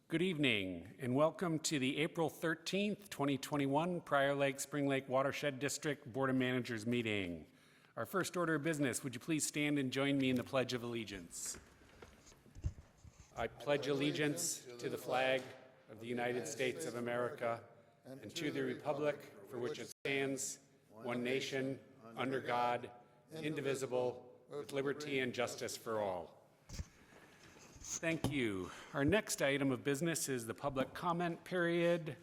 Good evening and welcome to the April 13th, 2021 Prior Lake Spring Lake Watershed District Board of Managers meeting. Our first order of business, would you please stand and join me in the Pledge of Allegiance? I pledge allegiance to the flag of the United States of America and to the republic for which it stands, one nation, under God, indivisible, with liberty and justice for all. Thank you. Our next item of business is the public comment period.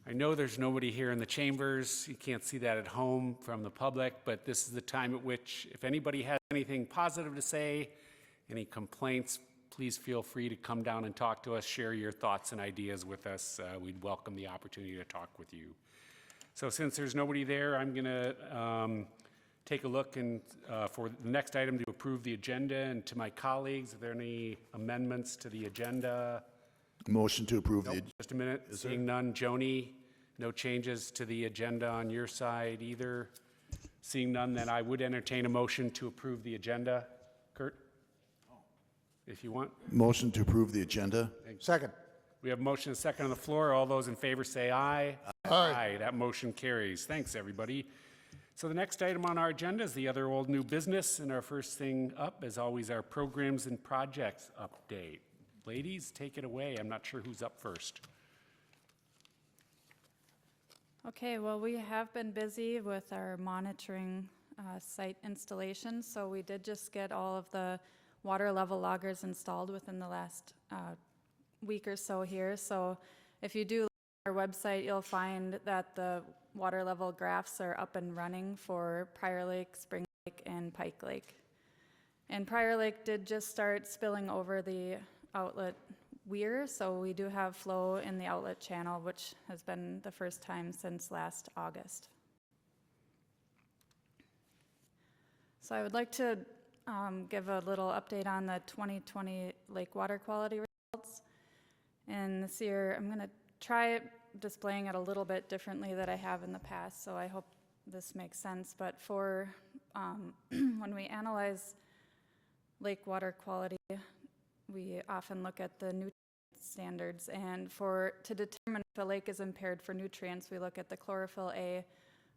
I know there's nobody here in the chambers. You can't see that at home from the public, but this is the time at which, if anybody has anything positive to say, any complaints, please feel free to come down and talk to us, share your thoughts and ideas with us. We'd welcome the opportunity to talk with you. So since there's nobody there, I'm gonna take a look and for the next item to approve the agenda. And to my colleagues, are there any amendments to the agenda? Motion to approve the agenda. Just a minute. Seeing none. Joni, no changes to the agenda on your side either. Seeing none, then I would entertain a motion to approve the agenda. Kurt, if you want. Motion to approve the agenda. Second. We have a motion and a second on the floor. All those in favor say aye. Aye. That motion carries. Thanks, everybody. So the next item on our agenda is the other old new business, and our first thing up is always our programs and projects update. Ladies, take it away. I'm not sure who's up first. Okay, well, we have been busy with our monitoring site installation, so we did just get all of the water level loggers installed within the last week or so here. So if you do look at our website, you'll find that the water level graphs are up and running for Prior Lake, Spring Lake, and Pike Lake. And Prior Lake did just start spilling over the outlet weir, so we do have flow in the outlet channel, which has been the first time since last August. So I would like to give a little update on the 2020 lake water quality results. And this year I'm going to try displaying it a little bit differently than I have in the past, so I hope this makes sense. But for when we analyze lake water quality, we often look at the nutrient standards, and to determine if a lake is impaired for nutrients, we look at the chlorophyll A,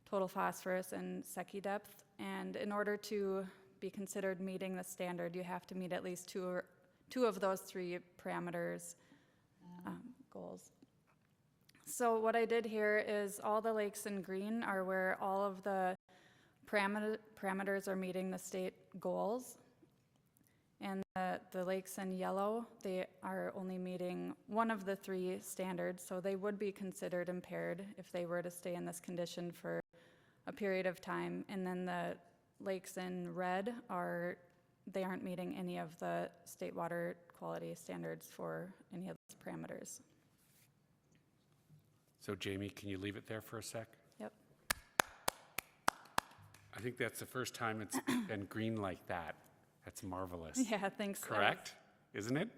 total phosphorus, and Secchi depth. And in order to be considered meeting the standard, you have to meet at least two of those three parameters goals. So what I did here is all the lakes in green are where all of the parameters are meeting the state goals. And the lakes in yellow, they are only meeting one of the three standards, so they would be considered impaired if they were to stay in this condition for a period of time. And then the lakes in red they aren't meeting any of the state water quality standards for any of those parameters. So Jamie, can you leave it there for a sec? Yep. I think that's the first time it's been green like that. That's marvelous. Yeah, thanks. Correct? Isn't it?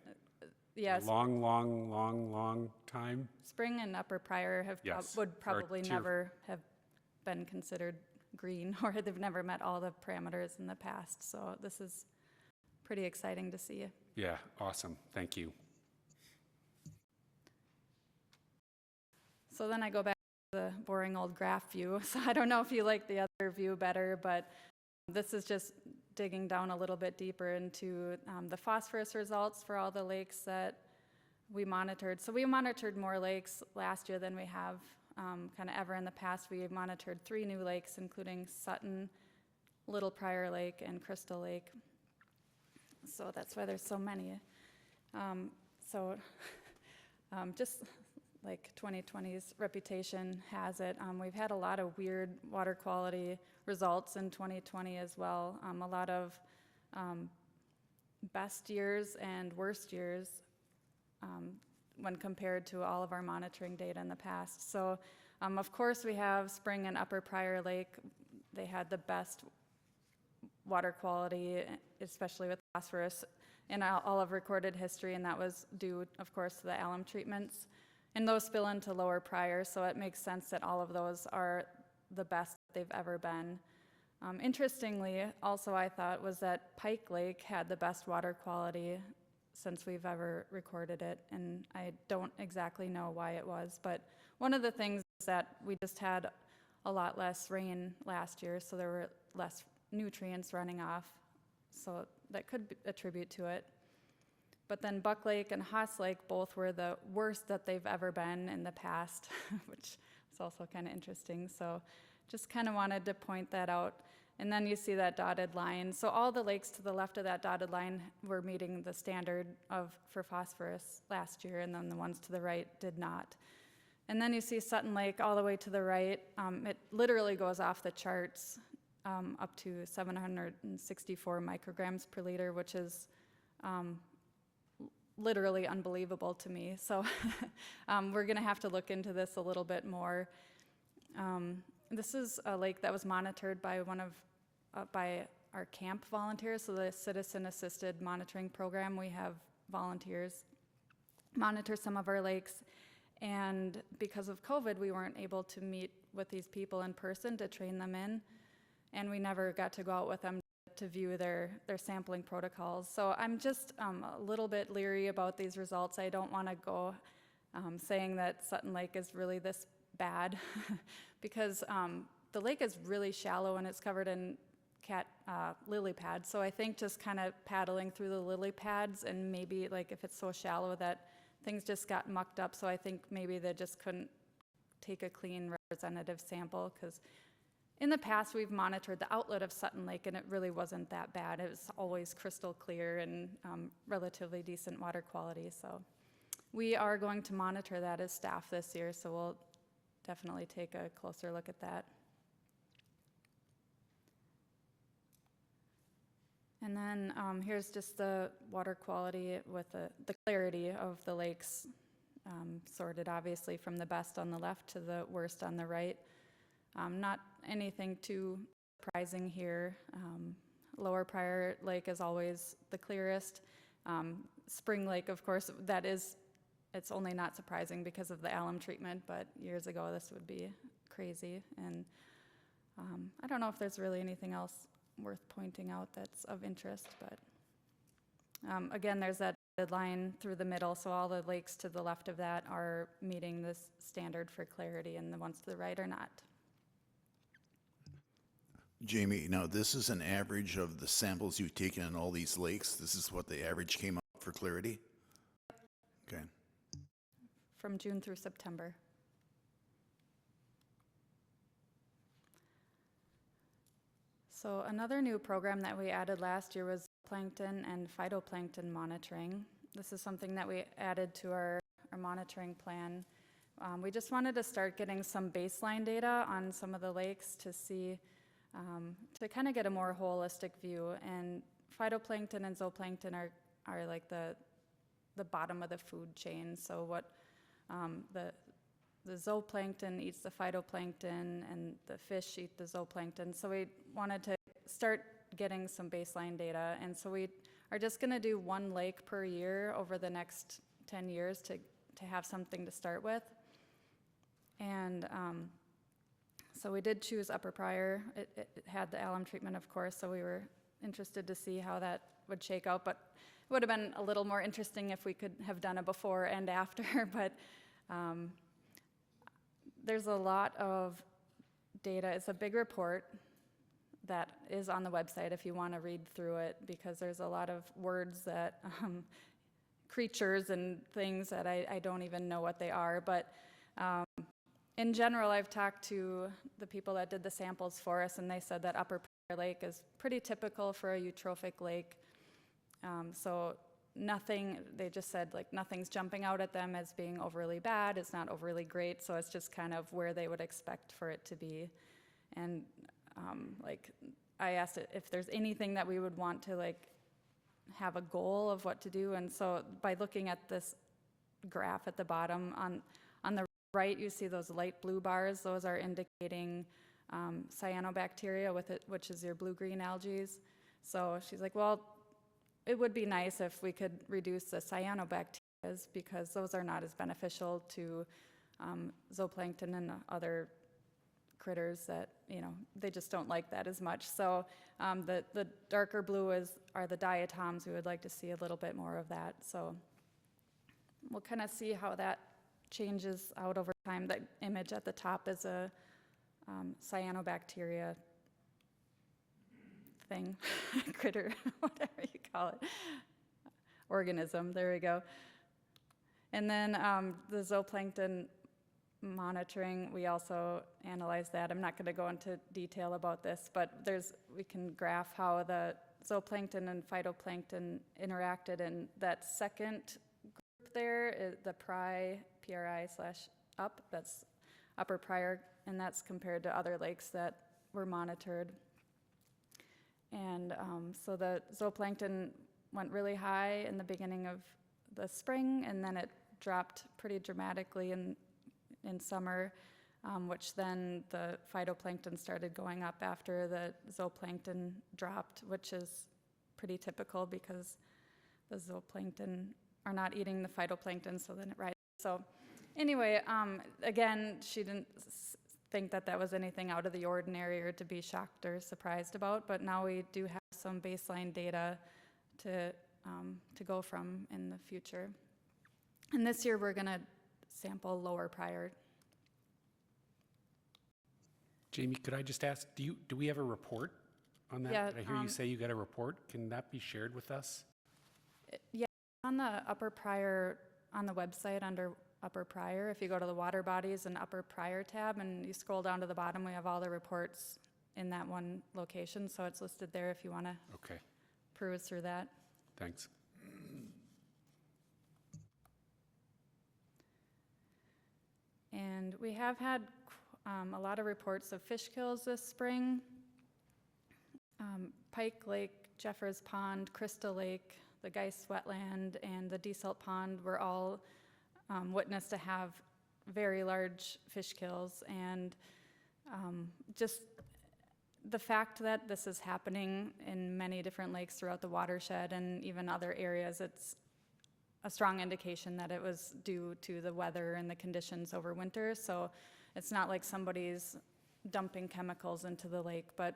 Yes. Long time. Spring and Upper Prior would probably never have been considered green, or they've never met all the parameters in the past. So this is pretty exciting to see. Yeah, awesome. Thank you. So then I go back to the boring old graph view. So I don't know if you like the other view better, but this is just digging down a little bit deeper into the phosphorus results for all the lakes that we monitored. So we monitored more lakes last year than we have kind of ever in the past. We monitored 3 new lakes, including Sutton, Little Prior Lake, and Crystal Lake. So that's why there's so many. Just like 2020's reputation has it, we've had a lot of weird water quality results in 2020 as well. A lot of best years and worst years when compared to all of our monitoring data in the past. So of course we have Spring and Upper Prior Lake. They had the best water quality, especially with phosphorus, in all of recorded history, and that was due, of course, to the alum treatments. And those spill into Lower Prior, so it makes sense that all of those are the best they've ever been. Interestingly, also I thought was that Pike Lake had the best water quality since we've ever recorded it, and I don't exactly know why it was, but one of the things is that we just had a lot less rain last year, so there were less nutrients running off, so that could attribute to it. But then Buck Lake and Haas Lake both were the worst that they've ever been in the past, which is also kind of interesting. So just kind of wanted to point that out. And then you see that dotted line. So all the lakes to the left of that dotted line were meeting the standard for phosphorus last year, and then the ones to the right did not. And then you see Sutton Lake all the way to the right. It literally goes off the charts up to 764 micrograms per liter, which is literally unbelievable to me. So we're going to have to look into this a little bit more. This is a lake that was monitored by by our camp volunteers, so the citizen-assisted monitoring program. We have volunteers monitor some of our lakes, and because of COVID, we weren't able to meet with these people in person to train them in, and we never got to go out with them to view their sampling protocols. So I'm just a little bit leery about these results. I don't want to go saying that Sutton Lake is really this bad because the lake is really shallow and it's covered in lily pads. So I think just kind of paddling through the lily pads, and maybe like if it's so shallow that things just got mucked up, so I think maybe they just couldn't take a clean representative sample, because in the past we've monitored the outlet of Sutton Lake and it really wasn't that bad. It was always crystal clear and relatively decent water quality. So we are going to monitor that as staff this year, so we'll definitely take a closer look at that. And then here's just the water quality with the clarity of the lakes, sorted obviously from the best on the left to the worst on the right. Not anything too surprising here. Lower Prior Lake is always the clearest. Spring Lake, of course, it's only not surprising because of the alum treatment, but years ago this would be crazy. And I don't know if there's really anything else worth pointing out that's of interest, but again, there's that line through the middle, so all the lakes to the left of that are meeting this standard for clarity, and the ones to the right are not. Jamie, now this is an average of the samples you've taken in all these lakes. This is what the average came up for clarity? Okay. From June through September. So another new program that we added last year was plankton and phytoplankton monitoring. This is something that we added to our monitoring plan. We just wanted to start getting some baseline data on some of the lakes to see, to kind of get a more holistic view. And phytoplankton and zooplankton are like the bottom of the food chain. So what the zooplankton eats the phytoplankton, and the fish eat the zooplankton. So we wanted to start getting some baseline data, and so we are just going to do one lake per year over the next 10 years to have something to start with. And so we did choose Upper Prior. It had the alum treatment, of course, so we were interested to see how that would shake out, but it would have been a little more interesting if we could have done a before and after, but there's a lot of data. It's a big report that is on the website if you want to read through it, because there's a lot of words that, creatures and things that I don't even know what they are. But in general, I've talked to the people that did the samples for us, and they said that Upper Prairie Lake is pretty typical for a eutrophic lake. So nothing, they just said like nothing's jumping out at them as being overly bad. It's not overly great, so it's just kind of where they would expect for it to be. And like I asked it if there's anything that we would want to like have a goal of what to do. And so by looking at this graph at the bottom, on the right you see those light blue bars. Those are indicating cyanobacteria with it, which is your blue-green algae. So she's like, well, it would be nice if we could reduce the cyanobacteria, because those are not as beneficial to zooplankton and other critters that, they just don't like that as much. So the darker blue are the diatoms. We would like to see a little bit more of that. So we'll kind of see how that changes out over time. The image at the top is a cyanobacteria thing, critter, whatever you call it, organism, there we go. And then the zooplankton monitoring, we also analyze that. I'm not going to go into detail about this, but we can graph how the zooplankton and phytoplankton interacted, and that second group there is the PRI/up, that's Upper Pryor, and that's compared to other lakes that were monitored. And so the zooplankton went really high in the beginning of the spring, and then it dropped pretty dramatically in summer, which then the phytoplankton started going up after the zooplankton dropped, which is pretty typical because the zooplankton are not eating the phytoplankton, so then it rises. So anyway, again, she didn't think that was anything out of the ordinary or to be shocked or surprised about, but now we do have some baseline data to go from in the future. And this year we're going to sample Lower Pryor. Jamie, could I just ask, do we have a report on that? Yeah, Did I hear you say you got a report? Can that be shared with us? Yeah, on the Upper Pryor, on the website under Upper Pryor, if you go to the water bodies and Upper Pryor tab and you scroll down to the bottom, we have all the reports in that one location, so it's listed there if you want to peruse through that. Thanks. And we have had a lot of reports of fish kills this spring. Pike Lake, Jeffers Pond, Crystal Lake, the Geist Wetland, and the Desalt Pond were all witnessed to have very large fish kills. And just the fact that this is happening in many different lakes throughout the watershed and even other areas, it's a strong indication that it was due to the weather and the conditions over winter. So it's not like somebody's dumping chemicals into the lake, but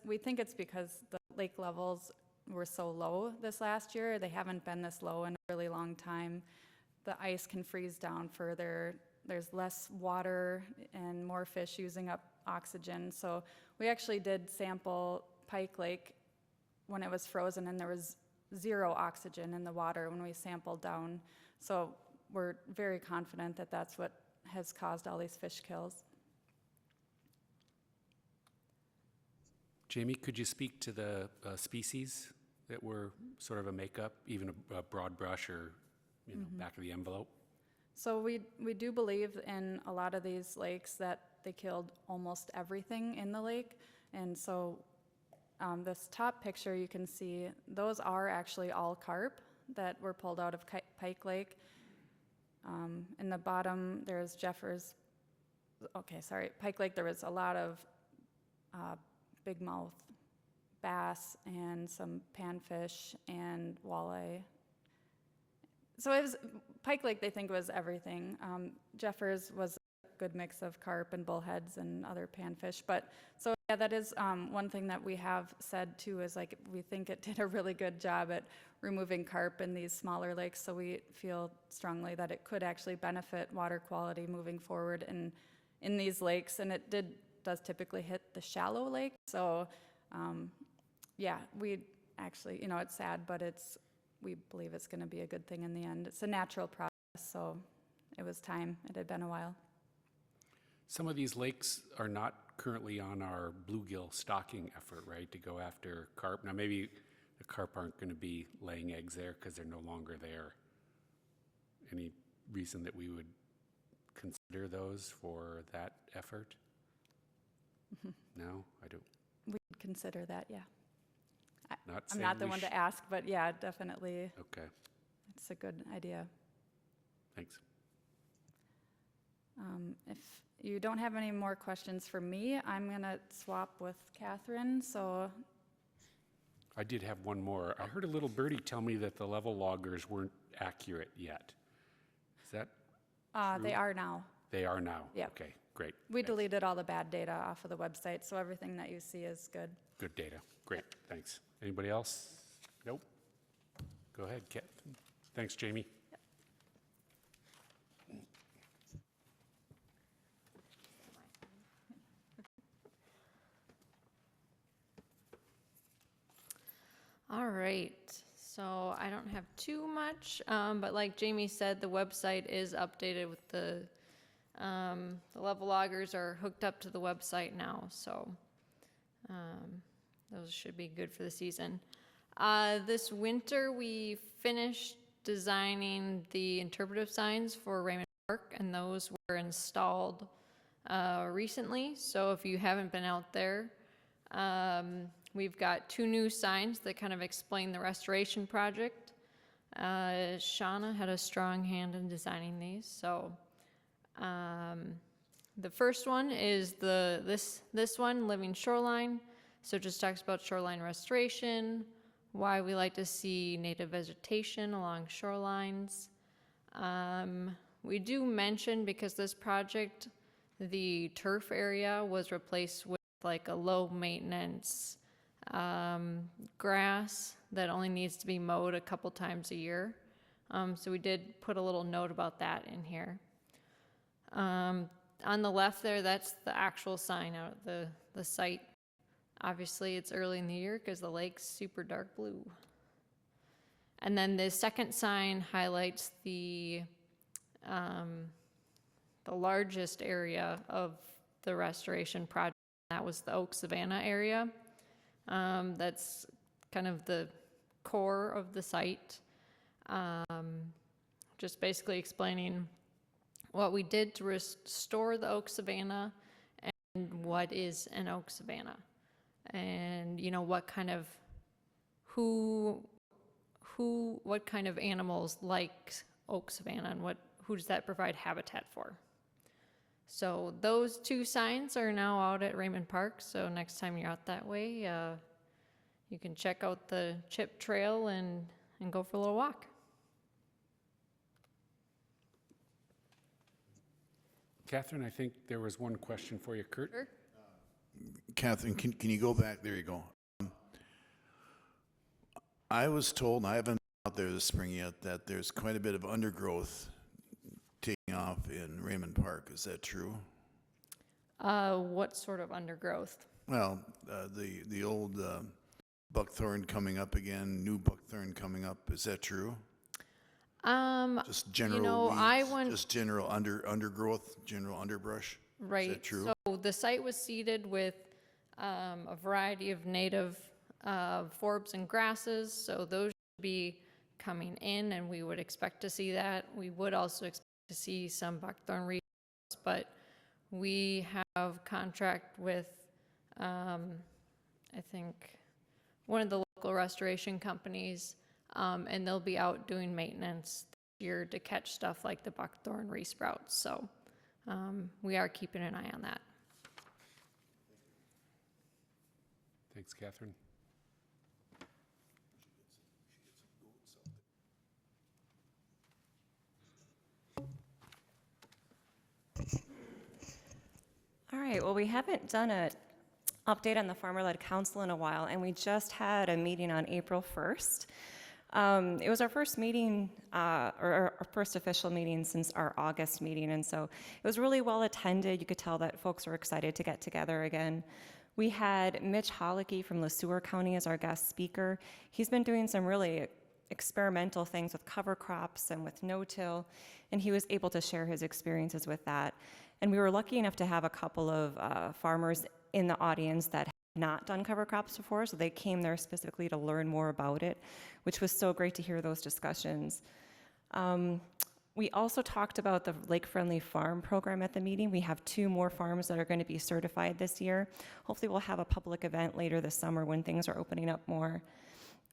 we think it's because the lake levels were so low this last year. They haven't been this low in a really long time. The ice can freeze down further. There's less water and more fish using up oxygen. So we actually did sample Pike Lake when it was frozen, and there was 0 oxygen in the water when we sampled down. So we're very confident that that's what has caused all these fish kills. Jamie, could you speak to the species that were sort of a makeup, even a broad brush or back of the envelope? So we do believe in a lot of these lakes that they killed almost everything in the lake. And so this top picture you can see, those are actually all carp that were pulled out of Pike Lake. In the bottom, there's Pike Lake, there was a lot of big mouth bass and some panfish and walleye. So Pike Lake, they think, was everything. Jeffers was a good mix of carp and bullheads and other panfish. But so yeah, that is one thing that we have said too, is like we think it did a really good job at removing carp in these smaller lakes. So we feel strongly that it could actually benefit water quality moving forward in these lakes. And it does typically hit the shallow lake. So yeah, we actually, it's sad, but we believe it's going to be a good thing in the end. It's a natural process, so it was time. It had been a while. Some of these lakes are not currently on our bluegill stocking effort, right, to go after carp. Now, maybe the carp aren't going to be laying eggs there because they're no longer there. Any reason that we would consider those for that effort? No, I don't. We'd consider that, yeah. Not I'm not the one to ask, but yeah, definitely. Okay, It's a good idea. thanks. If you don't have any more questions for me, I'm going to swap with Catherine. So I did have one more. I heard a little birdie tell me that the level loggers weren't accurate yet. Is that they are now. They are now? Yep. Okay, great. We Thanks. deleted all the bad data off of the website, so everything that you see is good. Good data. Great, thanks. Anybody else? Nope. Go ahead, Kat. Thanks, Jamie. All right, so I don't have too much, but like Jamie said, the website is updated with the level loggers are hooked up to the website now, so those should be good for the season. This winter, we finished designing the interpretive signs for Raymond Park, and those were installed recently, so if you haven't been out there, we've got 2 new signs that kind of explain the restoration project. Shauna had a strong hand in designing these. So the first one is this one, Living Shoreline. So it just talks about shoreline restoration, why we like to see native vegetation along shorelines. We do mention, because this project, the turf area was replaced with like a low maintenance grass that only needs to be mowed a couple times a year. So we did put a little note about that in here. On the left there, that's the actual sign out at the site. Obviously it's early in the year because the lake's super dark blue. And then the second sign highlights the largest area of the restoration project. That was the Oak Savannah area. That's kind of the core of the site. Just basically explaining what we did to restore the Oak Savannah and what is an Oak Savannah. And, you know, what kind of, what kind of animals like Oak Savannah, and who does that provide habitat for? So those 2 signs are now out at Raymond Park, so next time you're out that way, you can check out the chip trail and go for a little walk. Catherine, I think there was one question for you, Kurt. Sure. Catherine, can you go back? There you go. I was told, and I haven't been out there this spring yet, that there's quite a bit of undergrowth taking off in Raymond Park. Is that true? What sort of undergrowth? Well, the old buckthorn coming up again, new buckthorn coming up. Is that true? Just general weeds, just general undergrowth, general underbrush. Right. Is that true? So the site was seeded with a variety of native forbs and grasses, so those should be coming in, and we would expect to see that. We would also expect to see some buckthorn reeds, but we have contract with, I think, one of the local restoration companies, and they'll be out doing maintenance this year to catch stuff like the buckthorn resprouts. So we are keeping an eye on that. Thanks, Catherine. All right, well, we haven't done an update on the Farmer-Led Council in a while, and we just had a meeting on April 1st. It was our first meeting, or our first official meeting since our August meeting, and so it was really well attended. You could tell that folks were excited to get together again. We had Mitch Holicky from LeSueur County as our guest speaker. He's been doing some really experimental things with cover crops and with no-till, and he was able to share his experiences with that. And we were lucky enough to have a couple of farmers in the audience that had not done cover crops before, so they came there specifically to learn more about it, which was so great to hear those discussions. We also talked about the Lake Friendly Farm program at the meeting. We have 2 more farms that are going to be certified this year. Hopefully we'll have a public event later this summer when things are opening up more.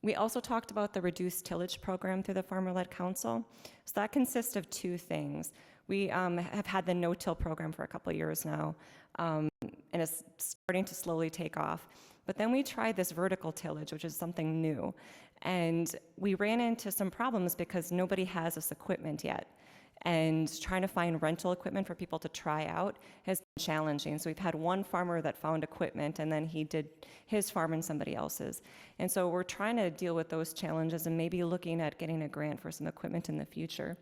We also talked about the reduced tillage program through the Farmer-Led Council. So that consists of 2 things. We have had the no-till program for a couple of years now, and it's starting to slowly take off. But then we tried this vertical tillage, which is something new. And we ran into some problems because nobody has this equipment yet. and trying to find rental equipment for people to try out has been challenging. So we've had one farmer that found equipment, and then he did his farm and somebody else's. And so we're trying to deal with those challenges and maybe looking at getting a grant for some equipment in the future.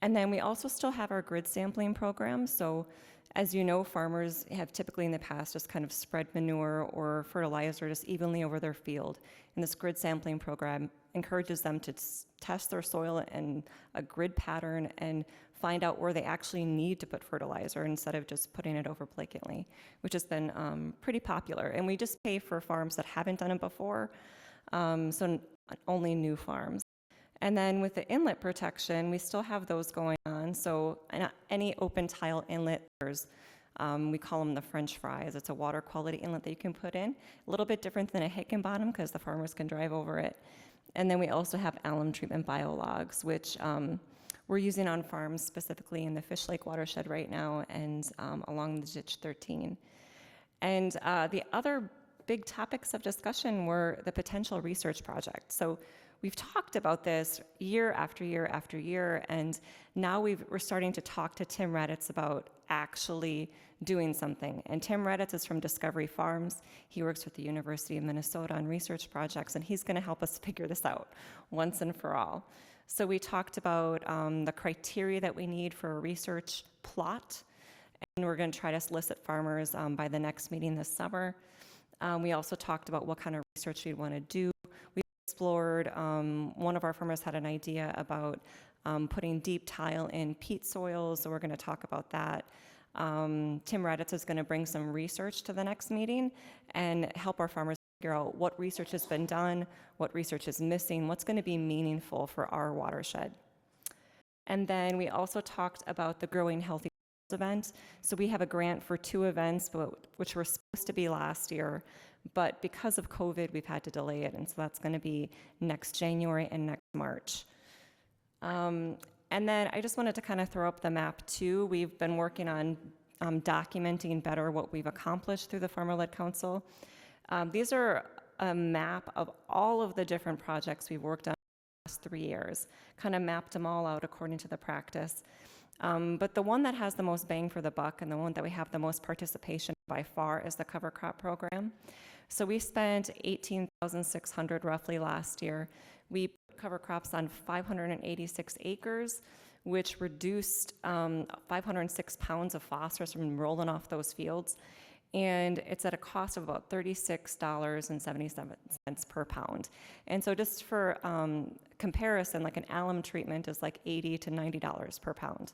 And then we also still have our grid sampling program. So as you know, farmers have typically in the past just kind of spread manure or fertilizer just evenly over their field. And this grid sampling program encourages them to test their soil in a grid pattern and find out where they actually need to put fertilizer instead of just putting it over blatantly, which has been pretty popular. And we just pay for farms that haven't done it before, so only new farms. And then with the inlet protection, we still have those going on. So any open tile inlet, we call them the French fries. It's a water quality inlet that you can put in. A little bit different than a Hickenbottom because the farmers can drive over it. And then we also have alum treatment biologs, which we're using on farms specifically in the Fish Lake Watershed right now and along the Ditch 13. And the other big topics of discussion were the potential research project. So we've talked about this year after year after year, and now we're starting to talk to Tim Raditz about actually doing something. And Tim Raditz is from Discovery Farms. He works with the University of Minnesota on research projects, and he's going to help us figure this out once and for all. So we talked about the criteria that we need for a research plot, and we're going to try to solicit farmers by the next meeting this summer. We also talked about what kind of research we'd want to do. We explored, one of our farmers had an idea about putting deep tile in peat soils, so we're going to talk about that. Tim Raditz is going to bring some research to the next meeting and help our farmers figure out what research has been done, what research is missing, what's going to be meaningful for our watershed. And then we also talked about the Growing Healthy event. So we have a grant for 2 events, which were supposed to be last year, but because of COVID, we've had to delay it, and so that's going to be next January and next March. And then I just wanted to kind of throw up the map too. We've been working on documenting better what we've accomplished through the Farmer-Led Council. These are a map of all of the different projects we've worked on in the last 3 years, kind of mapped them all out according to the practice. But the one that has the most bang for the buck and the one that we have the most participation by far is the cover crop program. So we spent $18,600 roughly last year. We put cover crops on 586 acres, which reduced 506 pounds of phosphorus from rolling off those fields. And it's at a cost of about $36.77 per pound. And so just for comparison, like an alum treatment is like $80 to $90 per pound.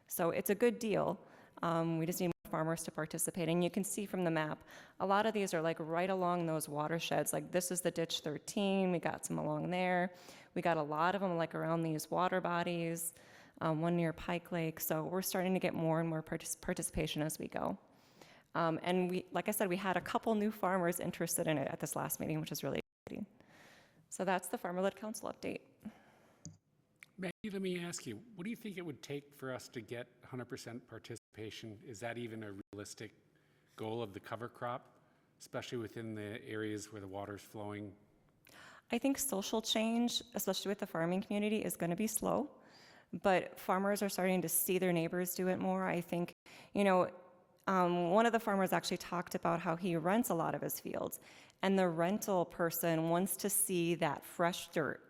So it's a good deal. We just need more farmers to participate. And you can see from the map, a lot of these are like right along those watersheds. Like this is the Ditch 13, we got some along there. We got a lot of them like around these water bodies, one near Pike Lake. So we're starting to get more and more participation as we go. And we, like I said, we had a couple new farmers interested in it at this last meeting, which is really exciting. So that's the Farmer-Led Council update. Maggie, let me ask you, what do you think it would take for us to get 100% participation? Is that even a realistic goal of the cover crop, especially within the areas where the water's flowing? I think social change, especially with the farming community, is going to be slow, but farmers are starting to see their neighbors do it more. I think, you know, one of the farmers actually talked about how he rents a lot of his fields, and the rental person wants to see that fresh dirt.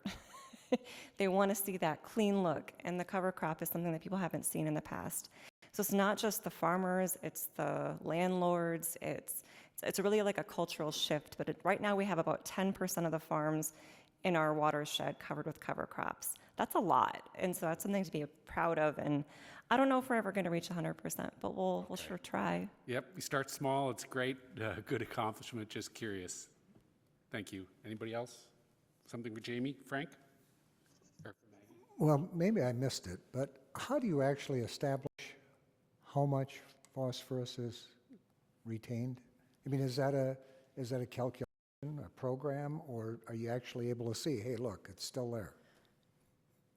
They want to see that clean look, and the cover crop is something that people haven't seen in the past. So it's not just the farmers, it's the landlords, it's really like a cultural shift, but right now we have about 10% of the farms in our watershed covered with cover crops. That's a lot, and so that's something to be proud of, and I don't know if we're ever going to reach 100%, but we'll sure try. Yep, we start small, it's great, good accomplishment, just curious. Thank you. Anybody else? Something for Jamie, Frank? Or for Maggie? Well, maybe I missed it, but how do you actually establish how much phosphorus is retained? I mean, is that a calculation, a program, or are you actually able to see, hey, look, it's still there?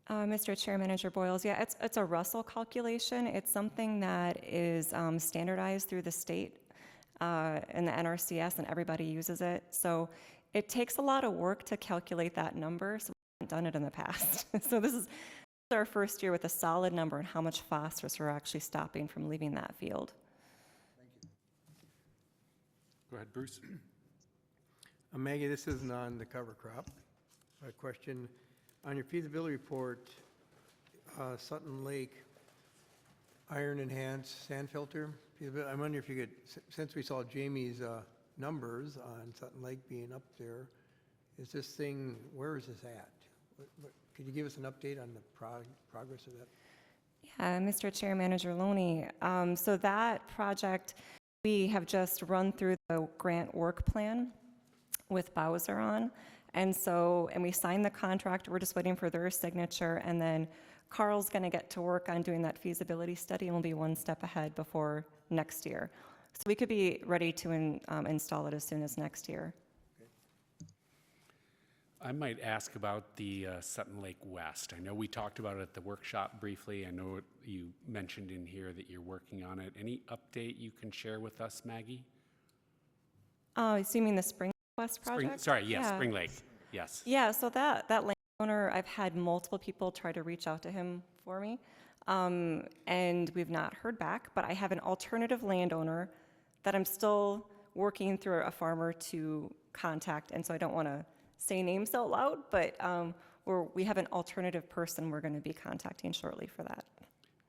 Mr. Chair, Manager Boyles, yeah, it's a Russell calculation. It's something that is standardized through the state and the NRCS, and everybody uses it. So it takes a lot of work to calculate that number, so we haven't done it in the past. So this is our first year with a solid number on how much phosphorus we're actually stopping from leaving that field. Go ahead, Bruce. Maggie, this isn't on the cover crop. A question, on your feasibility report, Sutton Lake, iron enhanced sand filter. I wonder if you could, since we saw Jamie's numbers on Sutton Lake being up there, is this thing, where is this at? Could you give us an update on the progress of that? Yeah, Mr. Chair, Manager Loney. So that project, we have just run through the grant work plan with Bowser on. And we signed the contract. We're just waiting for their signature. And then Carl's going to get to work on doing that feasibility study, and we'll be one step ahead before next year. So we could be ready to install it as soon as next year. I might ask about the Sutton Lake West. I know we talked about it at the workshop briefly. I know you mentioned in here that you're working on it. Any update you can share with us, Maggie? So you mean the Spring West project? Spring Lake, yes. Yeah, so that landowner, I've had multiple people try to reach out to him for me, and we've not heard back, but I have an alternative landowner that I'm still working through a farmer to contact, and so I don't want to say names out loud, but we have an alternative person we're going to be contacting shortly for that.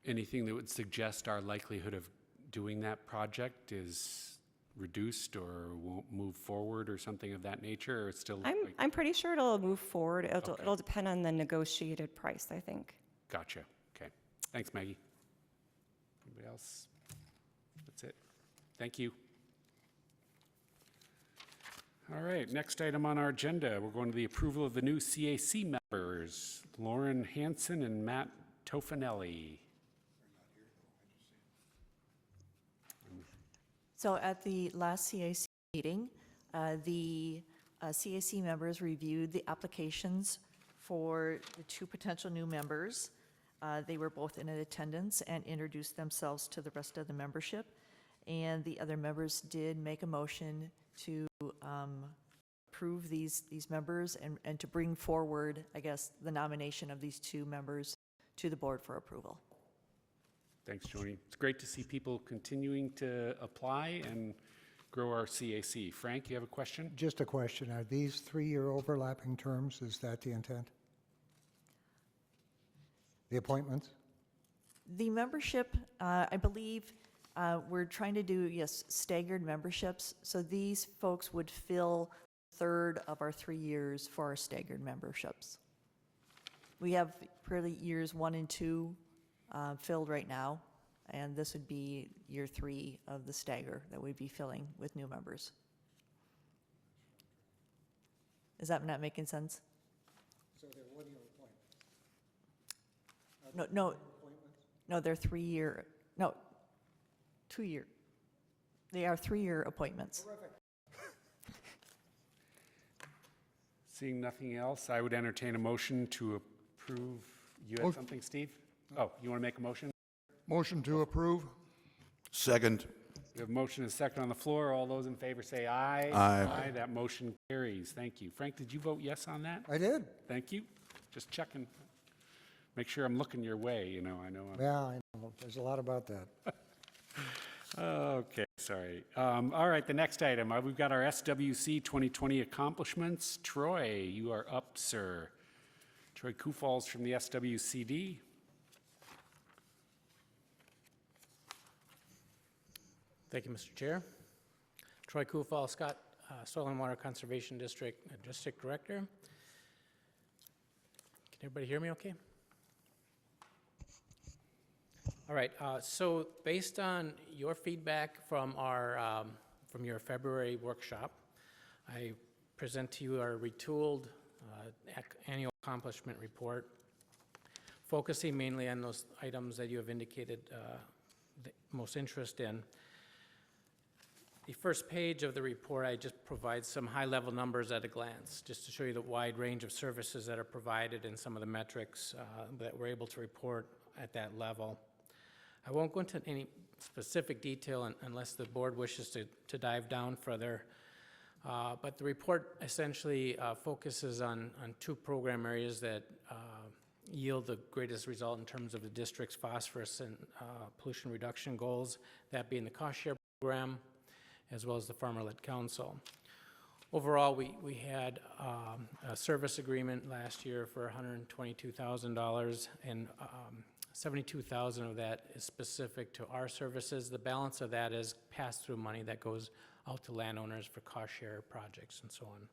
Anything that would suggest our likelihood of doing that project is reduced or won't move forward or something of that nature, or it's still? I'm pretty sure it'll move forward. It'll depend on the negotiated price, I think. Gotcha. Okay. Thanks, Maggie. Anybody else? That's it. Thank you. All right, next item on our agenda, we're going to the approval of the new CAC members, Lauren Hansen and Matt Tofanelli. So at the last CAC meeting, the CAC members reviewed the applications for the two potential new members. They were both in attendance and introduced themselves to the rest of the membership. And the other members did make a motion to approve these members and to bring forward, I guess, the nomination of these two members to the board for approval. Thanks, Joni. It's great to see people continuing to apply and grow our CAC. Frank, you have a question? Just a question. Are these 3-year overlapping terms? Is that the intent? The appointments? The membership, I believe, we're trying to do, yes, staggered memberships. So these folks would fill a third of our 3 years for our staggered memberships. We have probably years 1 and 2 filled right now, and this would be year 3 of the stagger that we'd be filling with new members. Is that not making sense? So they're 1-year No, appointments? no, they're 3-year, no, 2-year. They are 3-year appointments. Seeing nothing else, I would entertain a motion to approve. You had something, Steve? Oh, you want to make a motion? Motion to approve. Second. We have a motion and a second on the floor. All those in favor say aye. Aye. That motion carries. Thank you. Frank, did you vote yes on that? I did. Thank you. Just checking. Make sure I'm looking your way, you know. I know. Yeah, I know. There's a lot about that. Okay, sorry. All right, the next item. We've got our SWC 2020 accomplishments. Troy, you are up, sir. Troy Kufals from the SWCD. Thank you, Mr. Chair. Troy Kufal, Scott, Soil and Water Conservation District District Director. Can everybody hear me okay? All right, so based on your feedback from from your February workshop, I present to you our retooled annual accomplishment report, focusing mainly on those items that you have indicated the most interest in. The first page of the report, I just provide some high-level numbers at a glance, just to show you the wide range of services that are provided and some of the metrics that we're able to report at that level. I won't go into any specific detail unless the board wishes to dive down further, but the report essentially focuses on 2 program areas that yield the greatest result in terms of the district's phosphorus and pollution reduction goals, that being the cost share program, as well as the Farmer-Led Council. Overall, we had a service agreement last year for $122,000, and $72,000 of that is specific to our services. The balance of that is pass-through money that goes out to landowners for cost share projects and so on.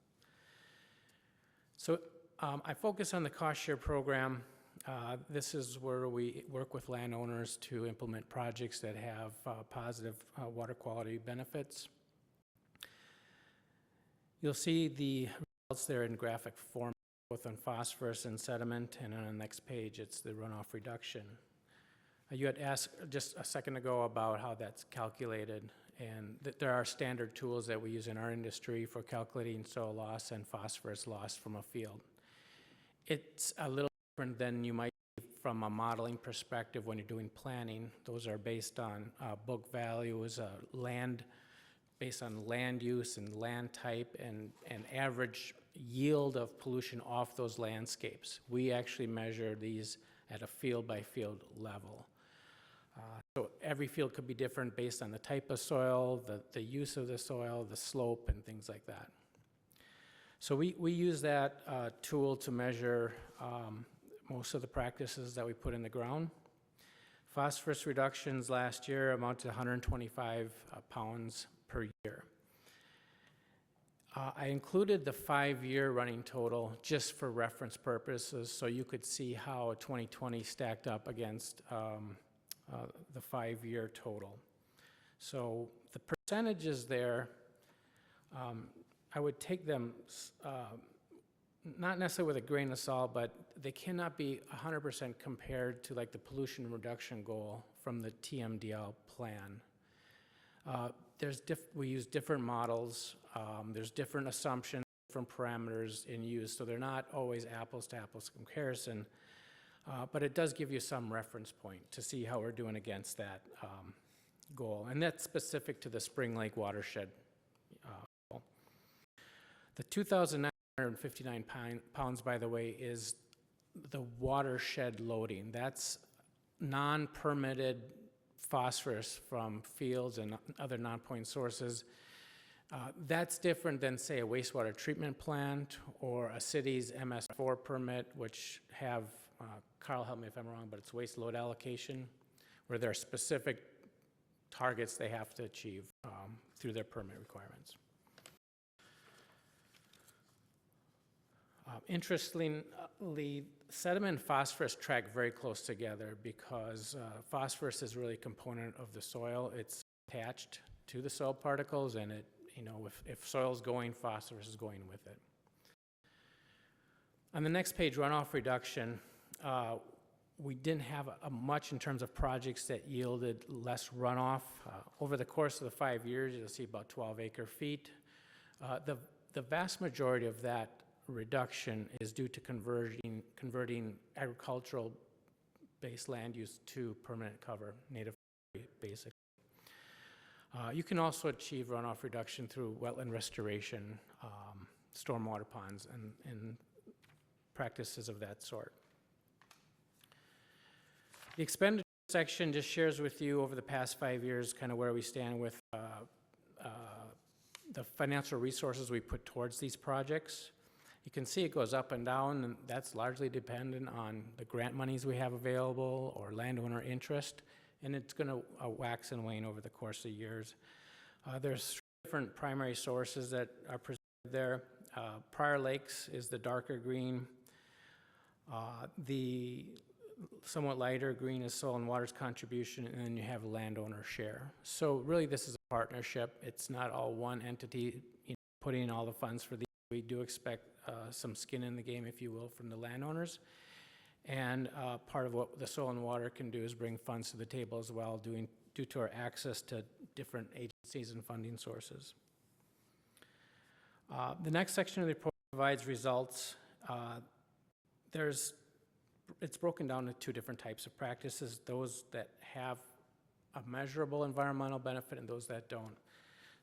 So I focus on the cost share program. This is where we work with landowners to implement projects that have positive water quality benefits. You'll see the results there in graphic form, both on phosphorus and sediment, and on the next page, it's the runoff reduction. You had asked just a second ago about how that's calculated, and that there are standard tools that we use in our industry for calculating soil loss and phosphorus loss from a field. It's a little different than you might see from a modeling perspective when you're doing planning. Those are based on book values, based on land use and land type and average yield of pollution off those landscapes. We actually measure these at a field-by-field level. So every field could be different based on the type of soil, the use of the soil, the slope, and things like that. So we use that tool to measure most of the practices that we put in the ground. Phosphorus reductions last year amounted to 125 pounds per year. I included the 5-year running total just for reference purposes, so you could see how 2020 stacked up against the 5-year total. So the percentages there, I would take them not necessarily with a grain of salt, but they cannot be 100% compared to like the pollution reduction goal from the TMDL plan. We use different models, there's different assumptions, different parameters in use, so they're not always apples to apples comparison, but it does give you some reference point to see how we're doing against that goal, and that's specific to the Spring Lake Watershed goal. The 2,959 pounds, by the way, is the watershed loading. That's non-permitted phosphorus from fields and other non-point sources. That's different than, say, a wastewater treatment plant or a city's MS4 permit, which have, Carl, help me if I'm wrong, but it's waste load allocation, where there are specific targets they have to achieve through their permit requirements. Interestingly, sediment and phosphorus track very close together because phosphorus is really a component of the soil. It's attached to the soil particles, and it, if soil's going, phosphorus is going with it. On the next page, runoff reduction, we didn't have much in terms of projects that yielded less runoff. Over the course of the 5 years, you'll see about 12 acre-feet. The vast majority of that reduction is due to converting agricultural-based land use to permanent cover, native basically. You can also achieve runoff reduction through wetland restoration, stormwater ponds, and practices of that sort. The expenditure section just shares with you over the past 5 years kind of where we stand with the financial resources we put towards these projects. You can see it goes up and down, and that's largely dependent on the grant monies we have available or landowner interest, and it's going to wax and wane over the course of years. There's different primary sources that are presented there. Prior Lakes is the darker green. The somewhat lighter green is soil and water's contribution, and then you have landowner share. So really this is a partnership. It's not all one entity putting in all the funds for these. We do expect some skin in the game, if you will, from the landowners. And part of what the soil and water can do is bring funds to the table as well, due to our access to different agencies and funding sources. The next section of the report provides results. It's broken down into 2 different types of practices, those that have a measurable environmental benefit and those that don't.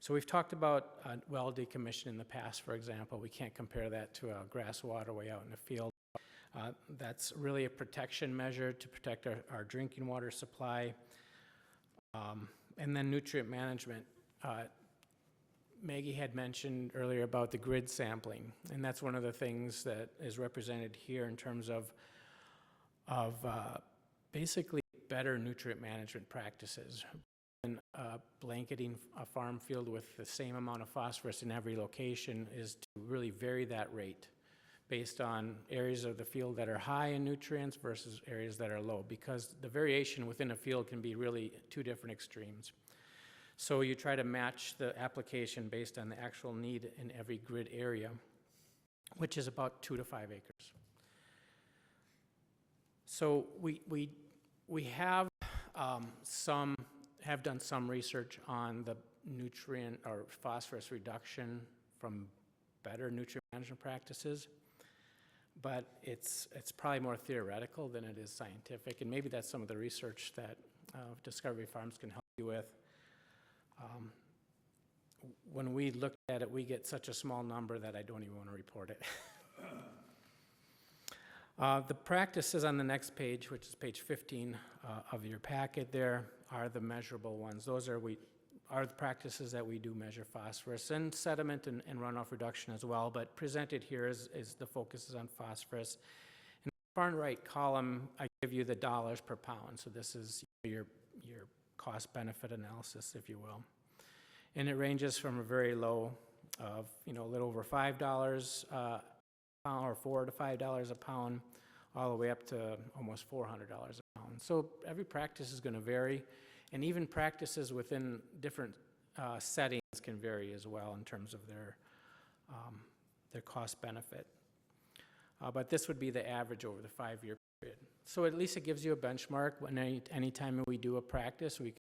So we've talked about well decommission in the past, for example. We can't compare that to a grass waterway out in the field. That's really a protection measure to protect our drinking water supply. And then nutrient management. Maggie had mentioned earlier about the grid sampling, and that's one of the things that is represented here in terms of basically better nutrient management practices. And blanketing a farm field with the same amount of phosphorus in every location is to really vary that rate based on areas of the field that are high in nutrients versus areas that are low, because the variation within a field can be really two different extremes. So you try to match the application based on the actual need in every grid area, which is about 2 to 5 acres. So we have done some research on the nutrient or phosphorus reduction from better nutrient management practices, but it's probably more theoretical than it is scientific, and maybe that's some of the research that Discovery Farms can help you with. When we look at it, we get such a small number that I don't even want to report it. The practices on the next page, which is page 15 of your packet there, are the measurable ones. Those are the practices that we do measure phosphorus and sediment and runoff reduction as well, but presented here is the focus is on phosphorus. In the far right column, I give you the dollars per pound. So this is your cost-benefit analysis, if you will. And it ranges from a very low of, a little over $5 a pound, or $4 to $5 a pound, all the way up to almost $400 a pound. So every practice is going to vary, and even practices within different settings can vary as well in terms of their cost-benefit. But this would be the average over the 5-year period. So at least it gives you a benchmark. When anytime we do a practice, we can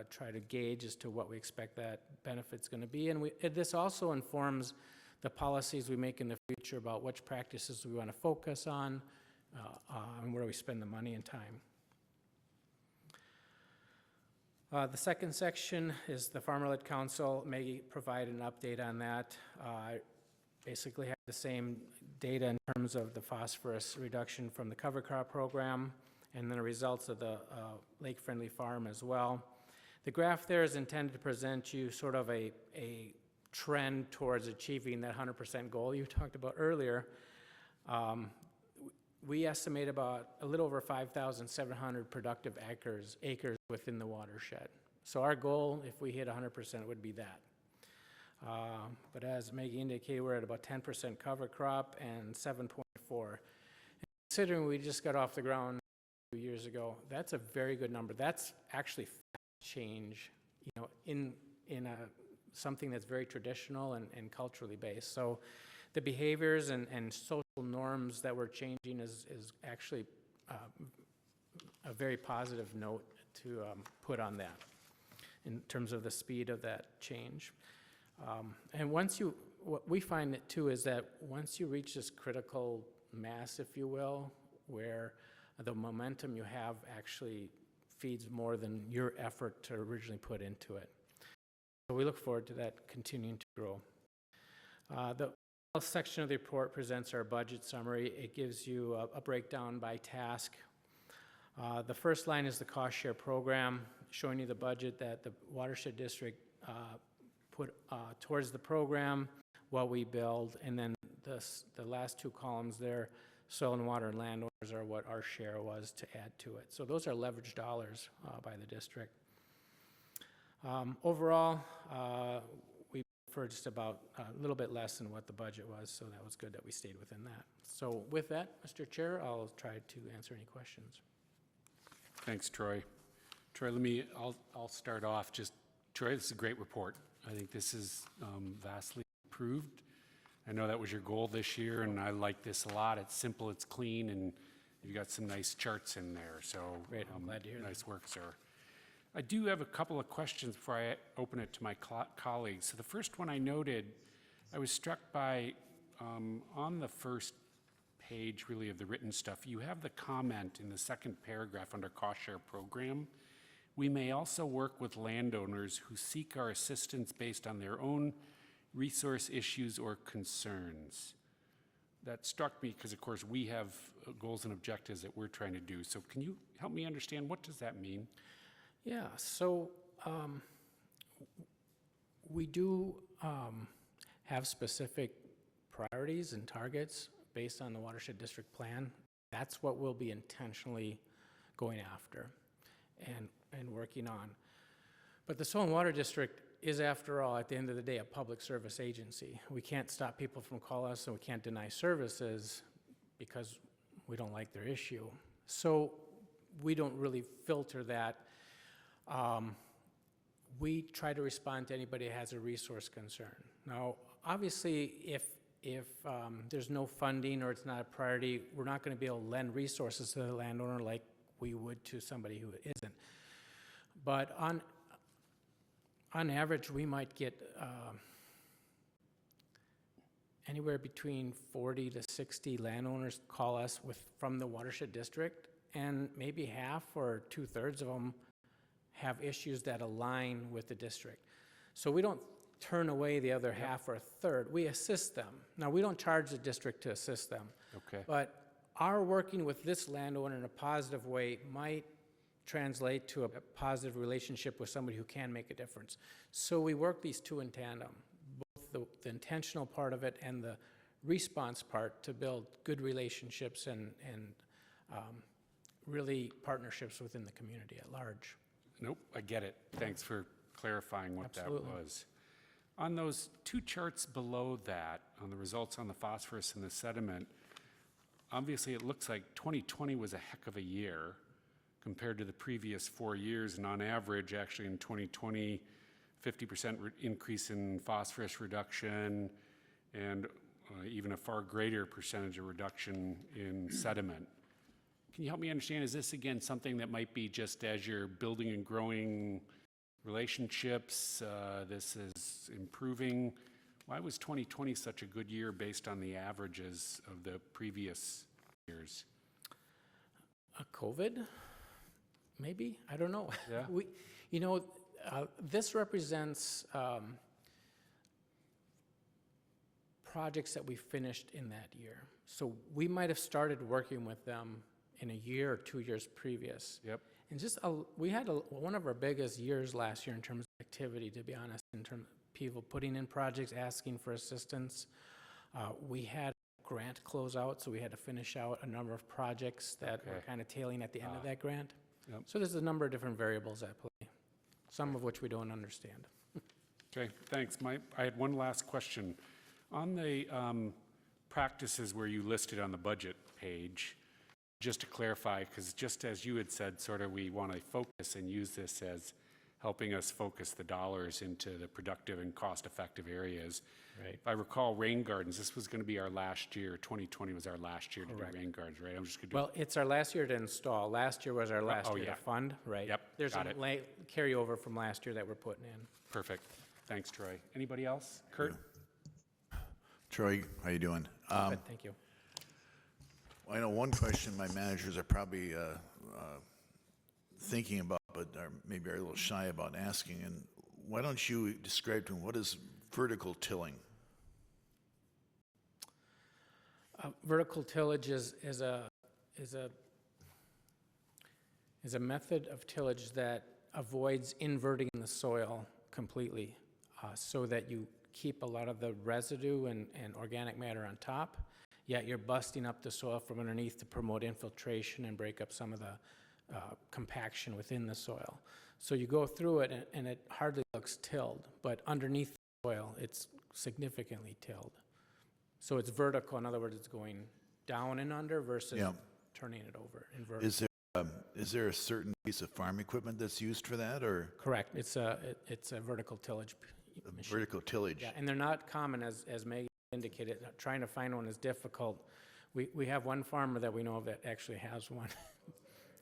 try to gauge as to what we expect that benefit's going to be. And this also informs the policies we make in the future about which practices we want to focus on and where we spend the money and time. The second section is the Farmer-Led Council. Maggie provided an update on that. Basically have the same data in terms of the phosphorus reduction from the cover crop program and then the results of the lake-friendly farm as well. The graph there is intended to present you sort of a trend towards achieving that 100% goal you talked about earlier. We estimate about a little over 5,700 productive acres within the watershed. So our goal, if we hit 100%, would be that. But as Maggie indicated, we're at about 10% cover crop and 7.4. Considering we just got off the ground 2 years ago, that's a very good number. That's actually change, in something that's very traditional and culturally based. So the behaviors and social norms that we're changing is actually a very positive note to put on that in terms of the speed of that change. And what we find it too is that once you reach this critical mass, if you will, where the momentum you have actually feeds more than your effort to originally put into it. So we look forward to that continuing to grow. The section of the report presents our budget summary. It gives you a breakdown by task. The first line is the cost share program, showing you the budget that the Watershed District put towards the program, what we build, and then the last two columns there, soil and water and landowners, are what our share was to add to it. So those are leveraged dollars by the district. Overall, we for just about a little bit less than what the budget was, so that was good that we stayed within that. So with that, Mr. Chair, I'll try to answer any questions. Thanks, Troy. Troy, I'll start off. Troy, this is a great report. I think this is vastly improved. I know that was your goal this year, and I like this a lot. It's simple, it's clean, and you've got some nice charts in there. So great, I'm glad to hear that. Nice work, sir. I do have a couple of questions before I open it to my colleagues. So the first one I noted, I was struck by on the first page, really, of the written stuff, you have the comment in the second paragraph under cost share program. We may also work with landowners who seek our assistance based on their own resource issues or concerns. that struck me because, of course, we have goals and objectives that we're trying to do. So can you help me understand, what does that mean? Yeah, so we do have specific priorities and targets based on the Watershed District Plan. That's what we'll be intentionally going after and working on. But the Soil and Water District is, after all, at the end of the day, a public service agency. We can't stop people from calling us, and we can't deny services because we don't like their issue. So we don't really filter that. We try to respond to anybody that has a resource concern. Now, obviously, if there's no funding or it's not a priority, we're not going to be able to lend resources to the landowner like we would to somebody who isn't. But on average, we might get anywhere between 40 to 60 landowners call us from the Watershed District, and maybe half or 2/3 of them have issues that align with the district. So we don't turn away the other half or a third. We assist them. Now, we don't charge the district to assist them. Okay. But our working with this landowner in a positive way might translate to a positive relationship with somebody who can make a difference. So we work these two in tandem, both the intentional part of it and the response part, to build good relationships and really partnerships within the community at large. Nope, I get it. Thanks for clarifying what Absolutely. that was. On those two charts below that, on the results on the phosphorus and the sediment, obviously it looks like 2020 was a heck of a year compared to the previous 4 years, and on average, actually in 2020, 50% increase in phosphorus reduction, and even a far greater percentage of reduction in sediment. Can you help me understand, is this again something that might be just as you're building and growing relationships, this is improving? Why was 2020 such a good year based on the averages of the previous years? COVID, maybe? I don't know. Yeah. This represents projects that we finished in that year. So we might have started working with them in a year or 2 years previous. Yep. And just we had one of our biggest years last year in terms of activity, to be honest, in terms of people putting in projects, asking for assistance. We had grant closeout, so we had to finish out a number of projects that were kind of tailing at the end of that grant. Yep. So there's a number of different variables at play, some of which we don't understand. Okay, thanks. I had one last question. On the practices where you listed on the budget page, just to clarify, because just as you had said, sort of we want to focus and use this as helping us focus the dollars into the productive and cost-effective areas. Right. If I recall, rain gardens, this was going to be our last year. 2020 was our last year to Correct. do rain gardens, right? I'm just going to do. Well, it's our last year to install. Last year was our last year yeah. to fund, right? Yep, There's got a it. carryover from last year that we're putting in. Perfect. Thanks, Troy. Anybody else? Kurt? Troy, how you doing? Good, thank you. I know one question my managers are probably thinking about, but maybe are a little shy about asking. And why don't you describe to them what is vertical tilling? Vertical tillage is a method of tillage that avoids inverting the soil completely, so that you keep a lot of the residue and organic matter on top, yet you're busting up the soil from underneath to promote infiltration and break up some of the compaction within the soil. So you go through it and it hardly looks tilled, but underneath the soil, it's significantly tilled. So it's vertical, in other words, it's going down and under versus turning it over inverted. Is there a certain piece of farm equipment that's used for that, or? Correct. It's a vertical tillage machine. Vertical tillage. Yeah, and they're not common, as Maggie indicated. Trying to find one is difficult. We have one farmer that we know of that actually has one.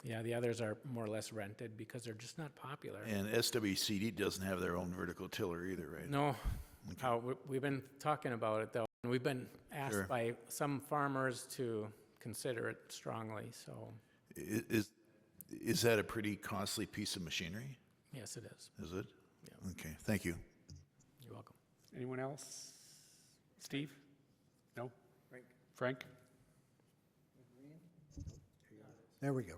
Yeah, the others are more or less rented because they're just not popular. And SWCD doesn't have their own vertical tiller either, right? No. We've been talking about it, though, and we've been asked by some farmers to consider it strongly, so. Is that a pretty costly piece of machinery? Yes, it is. Is it? Yeah. Okay, thank you. You're welcome. Anyone else? Steve? No? Frank? There we go.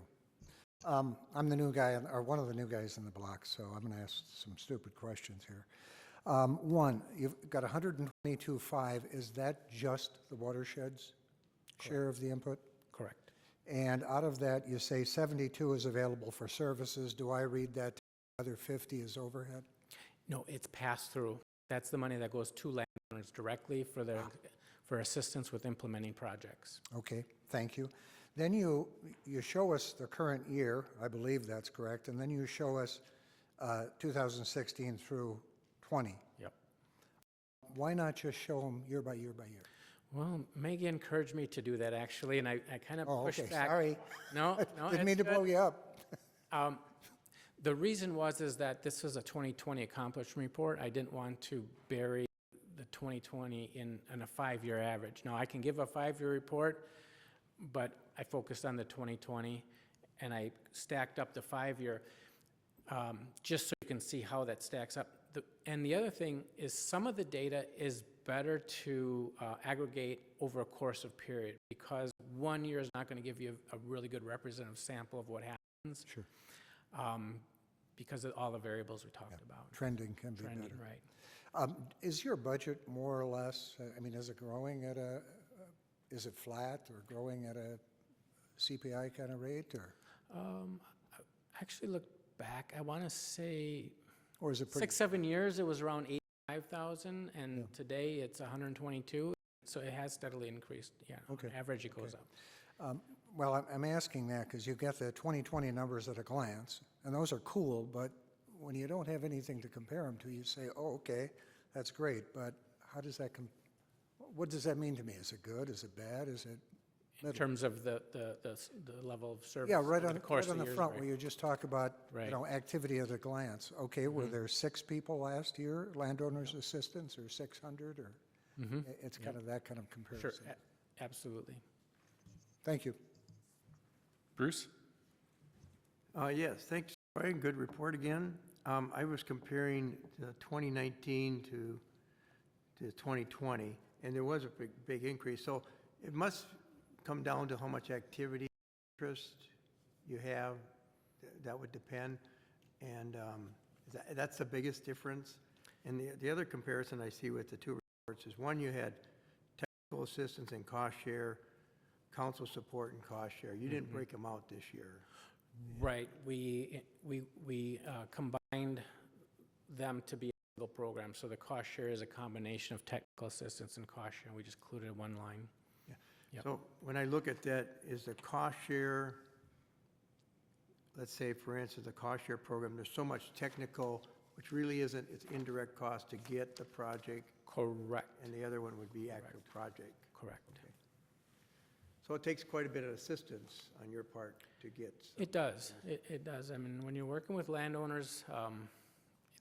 I'm the new guy, or one of the new guys in the block, so I'm going to ask some stupid questions here. One, you've got 122.5. Is that just the watershed's share of the input? Correct. And out of that, you say 72 is available for services. Do I read that the other 50 is overhead? No, it's passed through. That's the money that goes to landowners directly for assistance with implementing projects. Okay, thank you. Then you show us the current year, I believe that's correct, and then you show us 2016 through 20. Yep. Why not just show them year by year by year? Well, Maggie encouraged me to do that, actually, and I kind of pushed okay, back. sorry. No, Didn't mean to blow you up. The reason is that this is a 2020 accomplishment report. I didn't want to bury the 2020 in a 5-year average. Now, I can give a 5-year report, but I focused on the 2020, and I stacked up the 5-year just so you can see how that stacks up. And the other thing is some of the data is better to aggregate over a course of period, because 1 year is not going to give you a really good representative sample of what happens. Sure. Because of all the variables we talked about. Trending can be Trending, better. right. Is your budget more or less, I mean, is it growing at is it flat or growing at a CPI kind of rate, or? I actually looked back, I want to say Or is it pretty? 6-7 years, it was around 85,000, and today it's 122, so it has steadily increased. Yeah, Okay. on average it goes up. Well, I'm asking that because you get the 2020 numbers at a glance, and those are cool, but when you don't have anything to compare them to, you say, oh, okay, that's great, but how does that what does that mean to me? Is it good? Is it bad? Is it In terms of the level of service. Yeah, right over on, the course right on of the years, front right. where you just talk about, Right. activity at a glance. Okay, were there 6 people last year, landowners assistance, or 600, or? It's kind of that kind of Sure, comparison. absolutely. Thank you. Bruce? Yes, thanks, Troy. Good report again. I was comparing the 2019 to 2020, and there was a big increase. So it must come down to how much activity, interest you have. That would depend. And that's the biggest difference. And the other comparison I see with the two reports is, one, you had technical assistance and cost share, council support and cost share. You didn't break them out this year. Right, we combined them to be a single program, so the cost share is a combination of technical assistance and cost share, and we just included in one line. Yeah. Yep. So when I look at that, is the cost share, let's say, for instance, the cost share program, there's so much technical, which really isn't, it's indirect cost to get the project, Correct, and the other one would be actual project. correct. Okay. So it takes quite a bit of assistance on your part to get. It does, it does. I mean, when you're working with landowners,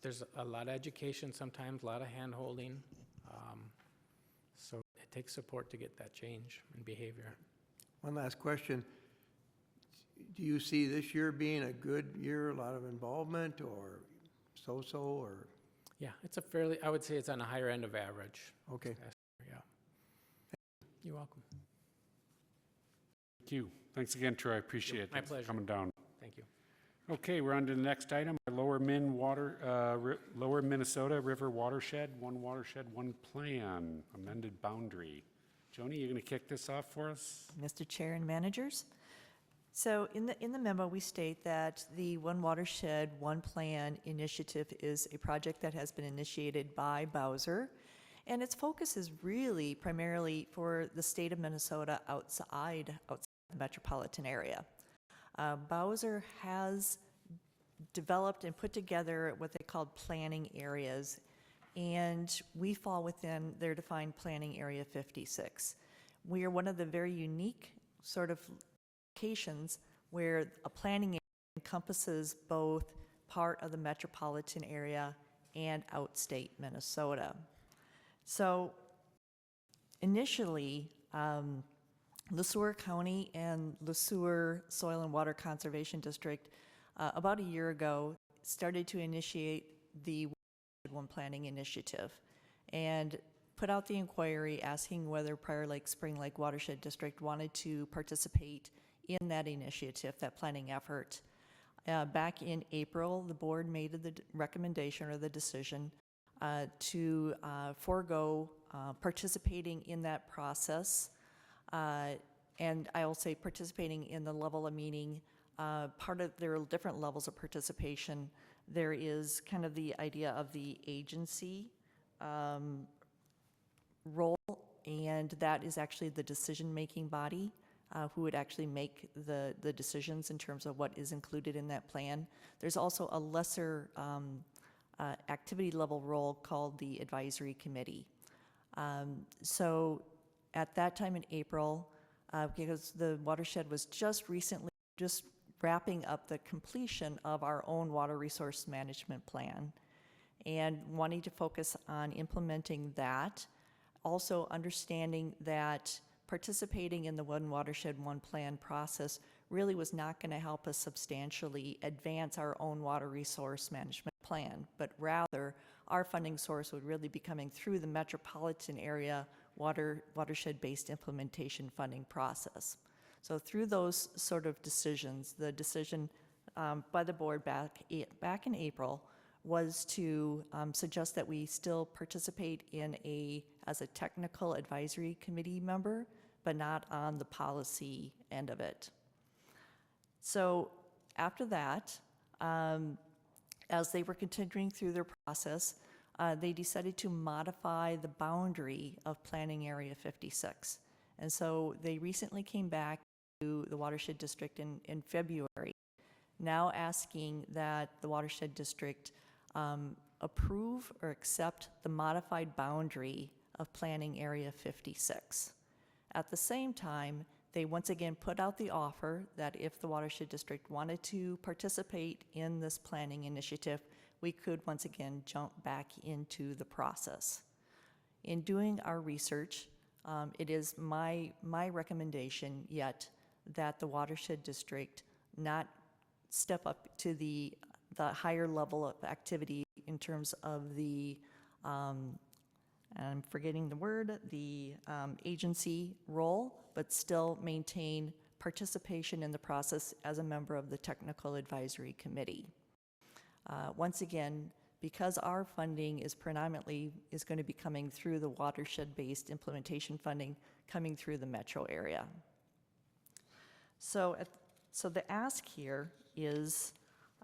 there's a lot of education sometimes, a lot of hand-holding. So it takes support to get that change in behavior. One last question. Do you see this year being a good year, a lot of involvement, or so-so, or? Yeah, it's a fairly, I would say it's on the higher end of average. Okay. Yeah. You're welcome. Thank you. Thanks again, Troy. I appreciate it. My Thanks for pleasure. coming down. Thank you. Okay, we're on to the next item. Lower Minnesota River Watershed, one watershed, one plan, amended boundary. Joni, you going to kick this off for us? Mr. Chair and managers. So in the memo, we state that the One Watershed, One Plan initiative is a project that has been initiated by Bowser, and its focus is really primarily for the state of Minnesota outside the metropolitan area. Bowser has developed and put together what they called planning areas, and we fall within their defined planning area 56. We are one of the very unique sort of locations where a planning area encompasses both part of the metropolitan area and outstate Minnesota. So initially, LeSueur County and LeSueur Soil and Water Conservation District about a year ago started to initiate the One Planning Initiative and put out the inquiry asking whether Prior Lake Spring Lake Watershed District wanted to participate in that initiative, that planning effort. Back in April, the board made the recommendation or the decision to forego participating in that process. And I will say participating in the level of meaning, there are different levels of participation. There is kind of the idea of the agency role, and that is actually the decision-making body who would actually make the decisions in terms of what is included in that plan. There's also a lesser activity level role called the advisory committee. So at that time in April, because the watershed was just wrapping up the completion of our own water resource management plan and wanting to focus on implementing that, also understanding that participating in the One Watershed, One Plan process really was not going to help us substantially advance our own water resource management plan, but rather our funding source would really be coming through the metropolitan area watershed-based implementation funding process. So through those sort of decisions, the decision by the board back in April was to suggest that we still participate as a technical advisory committee member, but not on the policy end of it. So after that, as they were continuing through their process, they decided to modify the boundary of Planning Area 56. And so they recently came back to the Watershed District in February, now asking that the Watershed District approve or accept the modified boundary of Planning Area 56. At the same time, they once again put out the offer that if the Watershed District wanted to participate in this planning initiative, we could once again jump back into the process. In doing our research, it is my recommendation yet that the Watershed District not step up to the higher level of activity in terms of the, I'm forgetting the word, the agency role, but still maintain participation in the process as a member of the Technical Advisory Committee. Once again, because our funding is predominantly going to be coming through the watershed-based implementation funding coming through the metro area. So the ask here is,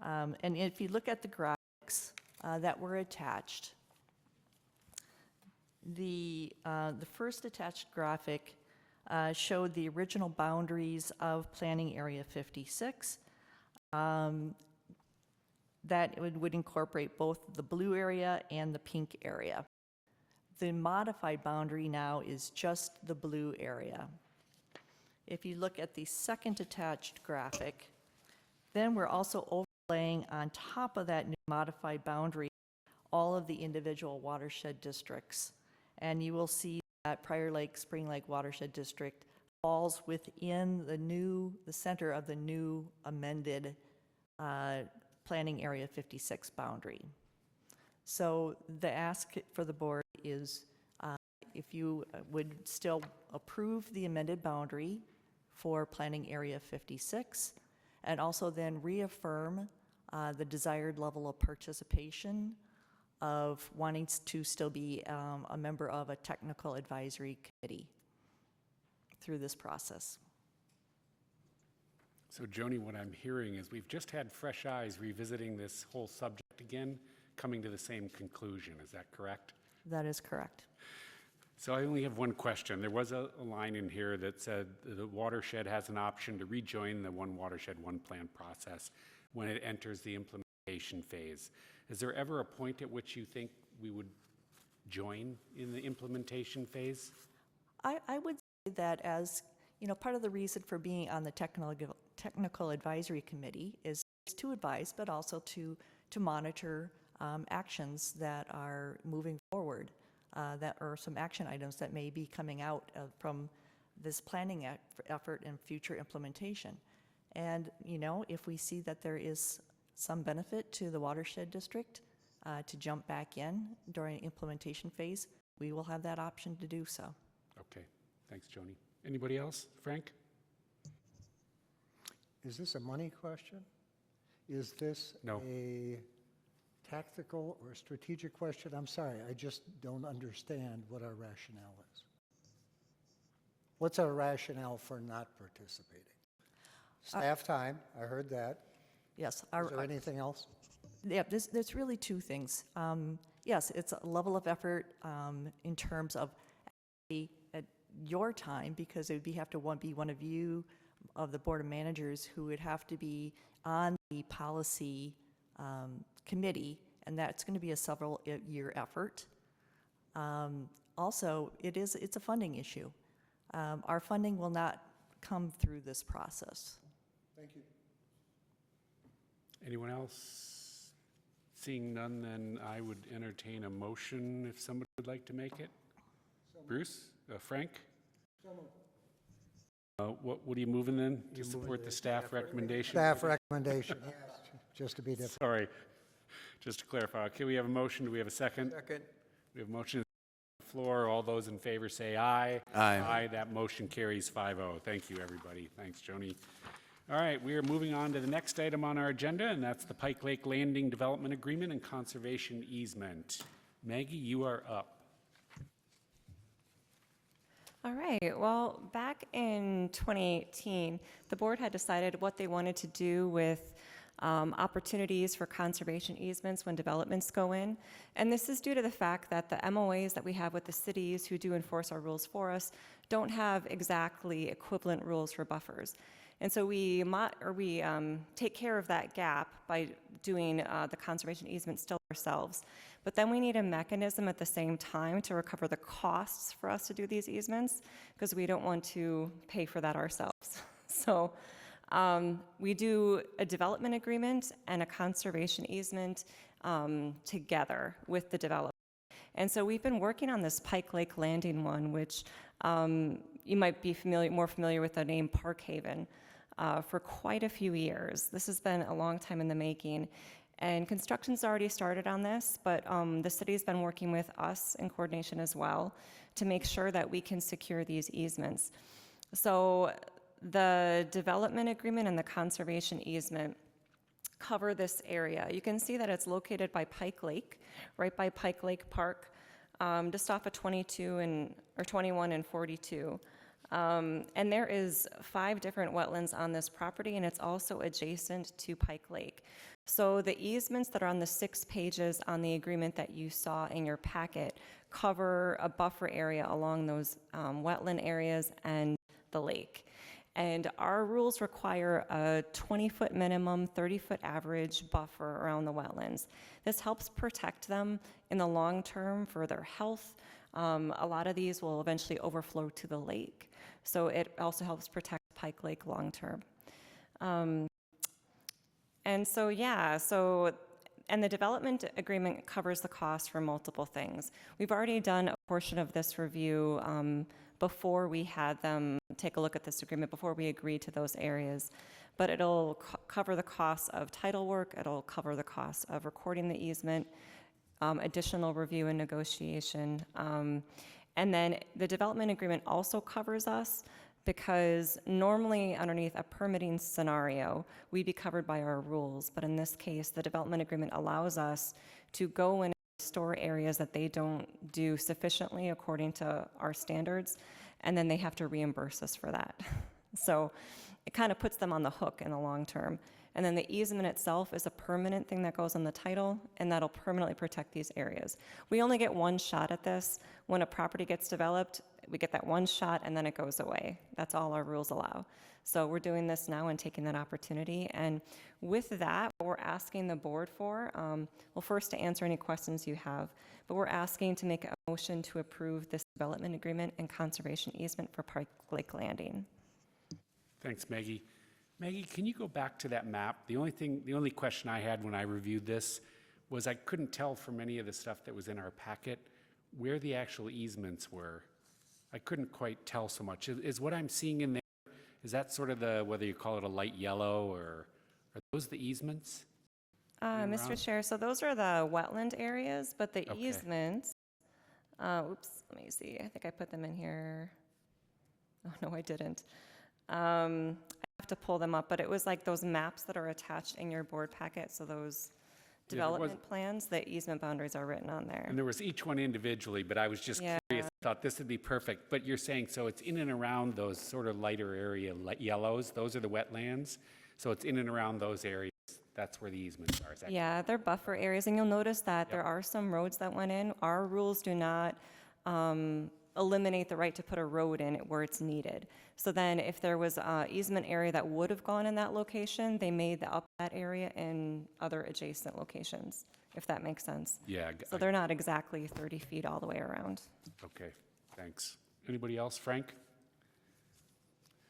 and if you look at the graphics that were attached, the first attached graphic showed the original boundaries of Planning Area 56. That it would incorporate both the blue area and the pink area. The modified boundary now is just the blue area. If you look at the second attached graphic, then we're also overlaying on top of that new modified boundary all of the individual watershed districts. And you will see that Prior Lake Spring Lake Watershed District falls within the center of the new amended Planning Area 56 boundary. So the ask for the board is if you would still approve the amended boundary for Planning Area 56, and also then reaffirm the desired level of participation of wanting to still be a member of a technical advisory committee through this process. So Joni, what I'm hearing is we've just had fresh eyes revisiting this whole subject again, coming to the same conclusion. Is that correct? That is correct. So I only have one question. There was a line in here that said the watershed has an option to rejoin the One Watershed, One Plan process when it enters the implementation phase. Is there ever a point at which you think we would join in the implementation phase? I would say that as, part of the reason for being on the technical advisory committee is to advise, but also to monitor actions that are moving forward, that are some action items that may be coming out from this planning effort and future implementation. And, if we see that there is some benefit to the watershed district to jump back in during implementation phase, we will have that option to do so. Okay, thanks, Joni. Anybody else? Frank? Is this a money question? Is this No. a tactical or strategic question? I'm sorry, I just don't understand what our rationale is. What's our rationale for not participating? Staff time, I heard that. Yes. Is there anything else? Yeah, there's really two things. Yes, it's a level of effort in terms of at your time, because it would have to be one of you, of the Board of Managers, who would have to be on the policy committee, and that's going to be a several-year effort. Also, it's a funding issue. Our funding will not come through this process. Thank you. Anyone else? Seeing none, then I would entertain a motion if somebody would like to make it. Bruce? Frank? What are you moving then? To support the staff recommendation? Staff recommendation, yes, just to be different. Sorry, just to clarify. Okay, we have a motion. Do we have a second? Second. We have a motion on the floor. All those in favor say aye. Aye. That motion carries 5-0. Thank you, everybody. Thanks, Joni. All right, we are moving on to the next item on our agenda, and that's the Pike Lake Landing Development Agreement and Conservation Easement. Maggie, you are up. All right, well, back in 2018, the board had decided what they wanted to do with opportunities for conservation easements when developments go in. And this is due to the fact that the MOAs that we have with the cities who do enforce our rules for us don't have exactly equivalent rules for buffers. And so we take care of that gap by doing the conservation easement still ourselves. But then we need a mechanism at the same time to recover the costs for us to do these easements, because we don't want to pay for that ourselves. So we do a development agreement and a conservation easement together with the developer. And so we've been working on this Pike Lake Landing one, which you might be more familiar with the name Park Haven, for quite a few years. This has been a long time in the making. And construction's already started on this, but the city's been working with us in coordination as well to make sure that we can secure these easements. So the development agreement and the conservation easement cover this area. You can see that it's located by Pike Lake, right by Pike Lake Park, just off of 21 and 42. And there is 5 different wetlands on this property, and it's also adjacent to Pike Lake. So the easements that are on the 6 pages on the agreement that you saw in your packet cover a buffer area along those wetland areas and the lake. And our rules require a 20-foot minimum, 30-foot average buffer around the wetlands. This helps protect them in the long term for their health. A lot of these will eventually overflow to the lake. So it also helps protect Pike Lake long term. And the development agreement covers the cost for multiple things. We've already done a portion of this review before we had them take a look at this agreement, before we agreed to those areas. But it'll cover the costs of title work, it'll cover the costs of recording the easement, additional review and negotiation. And then the development agreement also covers us, because normally underneath a permitting scenario, we'd be covered by our rules. But in this case, the development agreement allows us to go and restore areas that they don't do sufficiently according to our standards, and then they have to reimburse us for that. So it kind of puts them on the hook in the long term. And then the easement itself is a permanent thing that goes on the title, and that'll permanently protect these areas. We only get one shot at this. When a property gets developed, we get that one shot and then it goes away. That's all our rules allow. So we're doing this now and taking that opportunity. And with that, what we're asking the board for, well, first to answer any questions you have, but we're asking to make a motion to approve this development agreement and conservation easement for Pike Lake Landing. Thanks, Maggie. Maggie, can you go back to that map? The only question I had when I reviewed this was I couldn't tell from any of the stuff that was in our packet where the actual easements were. I couldn't quite tell so much. Is what I'm seeing in there, is that sort of whether you call it a light yellow, or are those the easements? Mr. Chair, so those are the wetland areas, but the Okay. easements Oops, let me see. I think I put them in here. Oh, no, I didn't. I have to pull them up, but it was like those maps that are attached in your board packet. So those development plans, the easement boundaries are written on there. And there was each one individually, but I was just Yeah. curious. I thought this would be perfect. But you're saying, so it's in and around those sort of lighter area yellows. Those are the wetlands. So it's in and around those areas. That's where the easements are. Is that Yeah, they're buffer areas, and you'll notice that there are some roads that went in. Our rules do not eliminate the right to put a road in where it's needed. So then if there was an easement area that would have gone in that location, they made up that area in other adjacent locations, if that makes sense. Yeah. So they're not exactly 30 feet all the way around. Okay, thanks. Anybody else? Frank?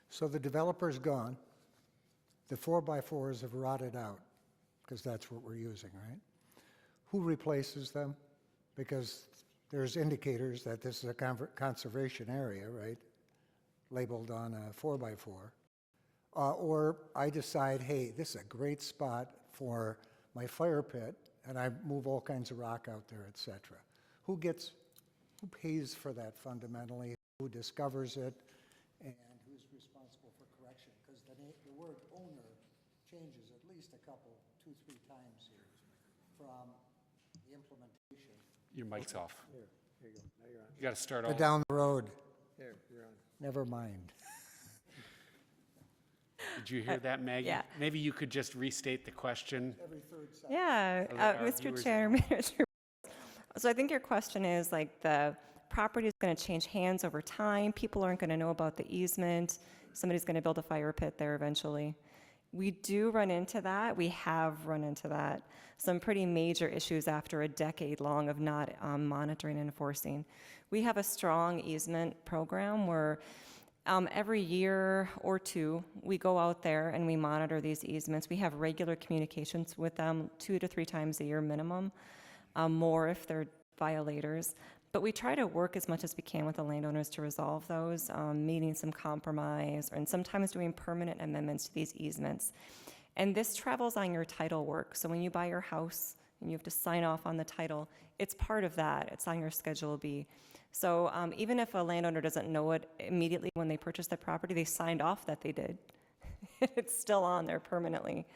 So the developer's gone. The 4x4s have rotted out, because that's what we're using, right? Who replaces them? Because there's indicators that this is a conservation area, right? Labeled on a 4x4. Or I decide, hey, this is a great spot for my fire pit, and I move all kinds of rock out there, et cetera. Who pays for that fundamentally? Who discovers it? And who's responsible for correction? Because the word owner changes at least a couple, 2-3 times here from the implementation. Your mic's off. Here you go. Now you're on. You got to start all. Down the road. There, you're on. Never mind. Did you hear that, Maggie? yeah. Maybe you could just restate the question. Every third second. Yeah, So that our Mr. viewers Chair, Manager. So I think your question is like the property is going to change hands over time. People aren't going to know about the easement. Somebody's going to build a fire pit there eventually. We do run into that. We have run into that. Some pretty major issues after a decade long of not monitoring and enforcing. We have a strong easement program where every year or two, we go out there and we monitor these easements. We have regular communications with them 2 to 3 times a year minimum, more if they're violators. But we try to work as much as we can with the landowners to resolve those, meeting some compromise, and sometimes doing permanent amendments to these easements. And this travels on your title work. So when you buy your house and you have to sign off on the title, it's part of that. It's on your Schedule B. So even if a landowner doesn't know it immediately when they purchase the property, they signed off that they did. It's still on there permanently.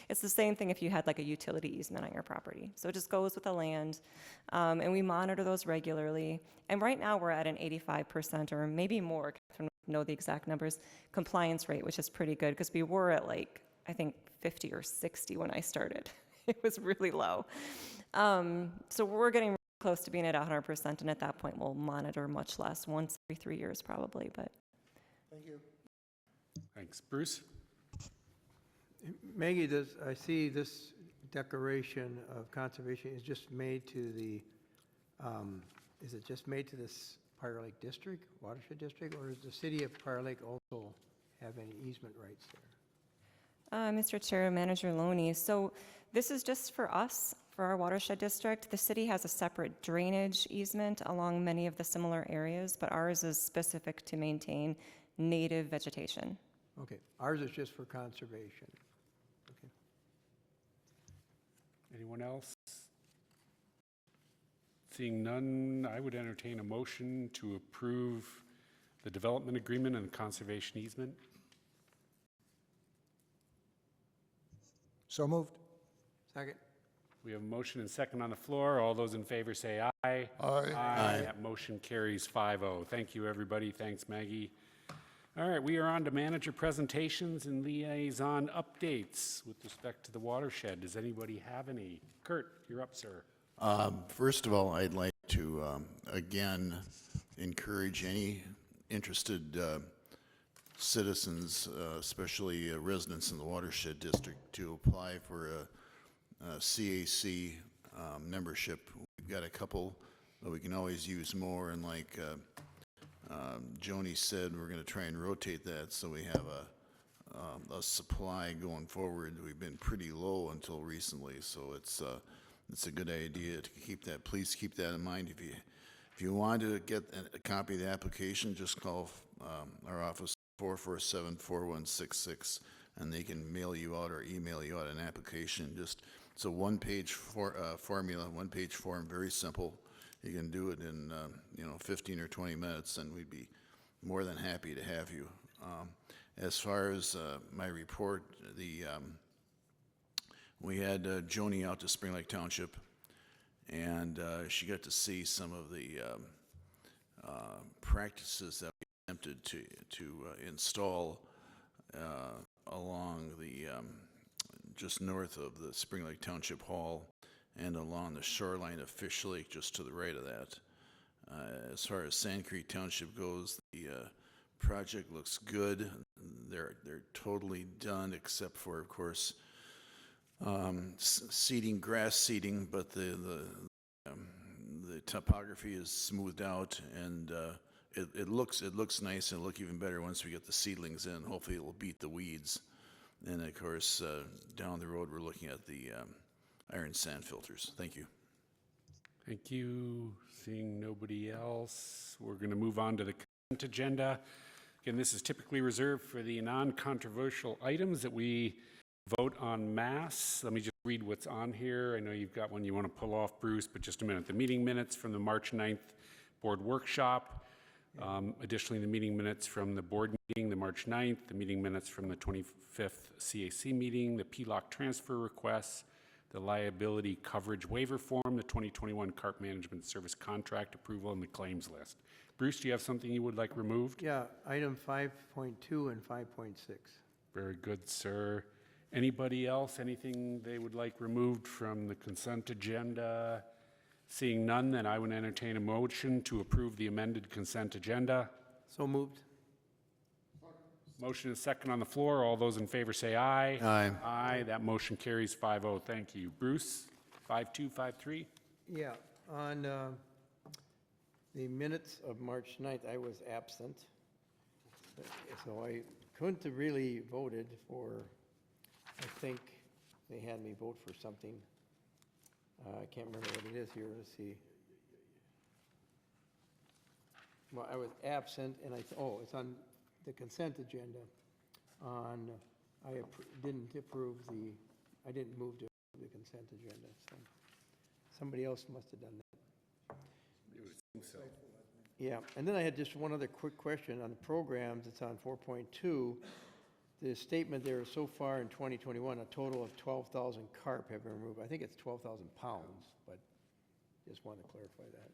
It's the same thing if you had like a utility easement on your property. So it just goes with the land, and we monitor those regularly. And right now we're at an 85% or maybe more, I don't know the exact numbers, compliance rate, which is pretty good because we were at like, I think 50 or 60 when I started. It was really low. So we're getting close to being at 100%, and at that point we'll monitor much less, once every 3 years probably. But Thank you. Thanks. Bruce? Maggie, I see this declaration of conservation is just made to the, is it just made to this Prior Lake District, Watershed District, or does the city of Prior Lake also have any easement rights there? Mr. Chair, Manager Loney, so this is just for us, for our Watershed District. The city has a separate drainage easement along many of the similar areas, but ours is specific to maintain native vegetation. Okay, ours is just for conservation. Okay. Anyone else? Seeing none, I would entertain a motion to approve the development agreement and the conservation easement. So moved. Second. We have a motion and second on the floor. All those in favor say aye. Aye. That motion carries 5-0. Thank you, everybody. Thanks, Maggie. All right, we are on to manager presentations and liaison updates with respect to the watershed. Does anybody have any? Kurt, you're up, sir. First of all, I'd like to, again, encourage any interested citizens, especially residents in the Watershed District, to apply for a CAC membership. We've got a couple, but we can always use more, and like Joni said, we're going to try and rotate that so we have a supply going forward. We've been pretty low until recently, so it's a good idea to keep that. Please keep that in mind. If you want to get a copy of the application, just call our office 447-4166, and they can mail you out or email you out an application. Just it's a one-page formula, one-page form, very simple. you can do it in, 15 or 20 minutes, then we'd be more than happy to have you. As far as my report, we had Joni out to Spring Lake Township, and she got to see some of the practices that we attempted to install along the just north of the Spring Lake Township Hall and along the shoreline of Fish Lake just to the right of that. As far as Sand Creek Township goes, the project looks good. They're totally done except for, of course, seeding, grass seeding, but the topography is smoothed out, and it looks nice, and it'll look even better once we get the seedlings in. Hopefully it will beat the weeds. And of course, down the road, we're looking at the iron sand filters. Thank you. Thank you. Seeing nobody else, we're going to move on to the consent agenda. Again, this is typically reserved for the non-controversial items that we vote en masse. Let me just read what's on here. I know you've got one you want to pull off, Bruce, but just a minute. The meeting minutes from the March 9th board workshop. Additionally, the meeting minutes from the board meeting, the March 9th, the meeting minutes from the 25th CAC meeting, the PLOC transfer requests, the liability coverage waiver form, the 2021 CARP management service contract approval, and the claims list. Bruce, do you have something you would like removed? Yeah, item 5.2 and 5.6. Very good, sir. Anybody else, anything they would like removed from the consent agenda? Seeing none, then I would entertain a motion to approve the amended consent agenda. So moved. Motion is second on the floor. All those in favor say aye. Aye. Aye. That motion carries 5-0. Thank you. Bruce, 5253. Yeah, on the minutes of March 9th, I was absent. So I couldn't have really voted for, I think they had me vote for something. I can't remember what it is here. Let's see. Well, I was absent, and it's on the consent agenda. Didn't approve I didn't move to the consent agenda. So somebody else must have done that. Yeah, and then I had just one other quick question on the programs. It's on 4.2. The statement there, so far in 2021, a total of 12,000 carp have been removed. I think it's 12,000 pounds, but just want to clarify that.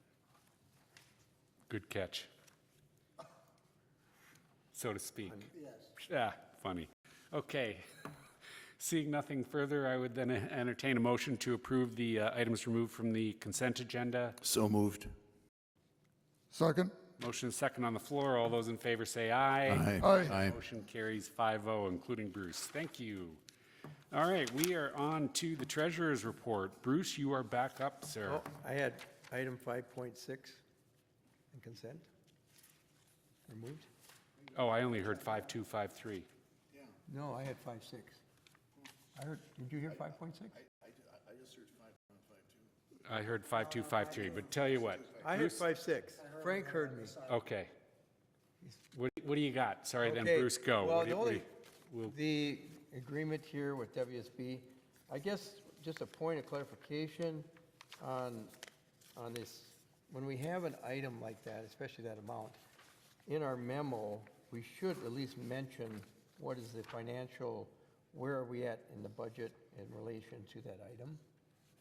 Good catch, so to speak. Yes. Yeah, funny. Okay. Seeing nothing further, I would then entertain a motion to approve the items removed from the consent agenda. So moved. Second. Motion is second on the floor. All those in favor say aye. Aye. Aye. Aye. Motion carries 5-0, including Bruce. Thank you. All right, we are on to the treasurer's report. Bruce, you are back up, sir. Oh, I had item 5.6 in consent removed. Oh, I only heard 5253. No, I had 5.6. Did you hear 5.6? I heard 5253, but tell you what. I heard 5.6. Frank heard me. Okay. What do you got? Sorry, then Okay, Bruce, go. Well, we'll- the agreement here with WSB, I guess just a point of clarification on this. When we have an item like that, especially that amount, in our memo, we should at least mention what is the financial, where are we at in the budget in relation to that item?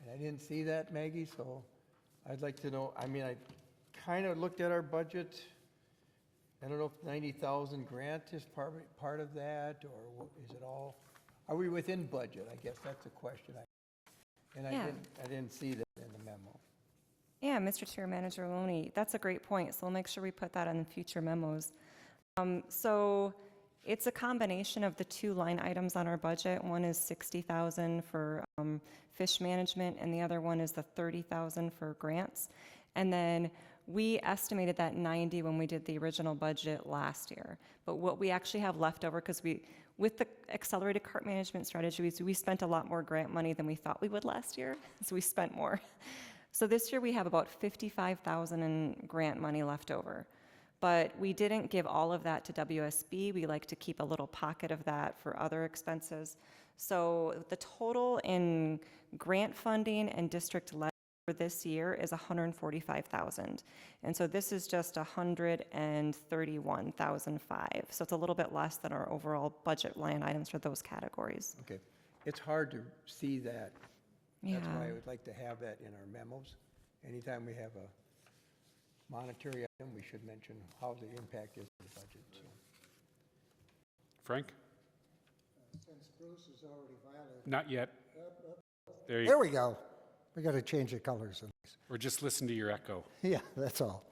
And I didn't see that, Maggie, so I'd like to know. I mean, I kind of looked at our budget. I don't know if 90,000 grant is part of that, or is it all? Are we within budget? I guess that's a question. Yeah. I didn't see that in the memo. Yeah, Mr. Chair, Manager Loney, that's a great point. So we'll make sure we put that on the future memos. So it's a combination of the two line items on our budget. One is 60,000 for fish management, and the other one is the 30,000 for grants. And then we estimated that 90 when we did the original budget last year. But what we actually have left over, because with the accelerated CARP management strategies, we spent a lot more grant money than we thought we would last year. So we spent more. So this year we have about 55,000 in grant money left over. But we didn't give all of that to WSB. We like to keep a little pocket of that for other expenses. So the total in grant funding and district-led for this year is $145,000. And so this is just $131,005. So it's a little bit less than our overall budget line items for those categories. Okay. It's hard to see that. That's why I Yeah. would like to have that in our memos. Anytime we have a monetary item, we should mention how the impact is on the budget. So. Frank? Since Bruce has already violated. Not yet. There you There we go. We got to change the colors in these. Or just listen to your echo. Yeah, that's all.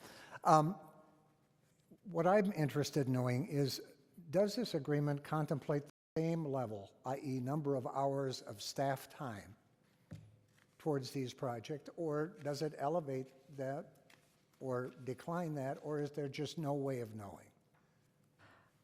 What I'm interested in knowing is, does this agreement contemplate the same level, i.e. number of hours of staff time towards these projects, or does it elevate that or decline that, or is there just no way of knowing?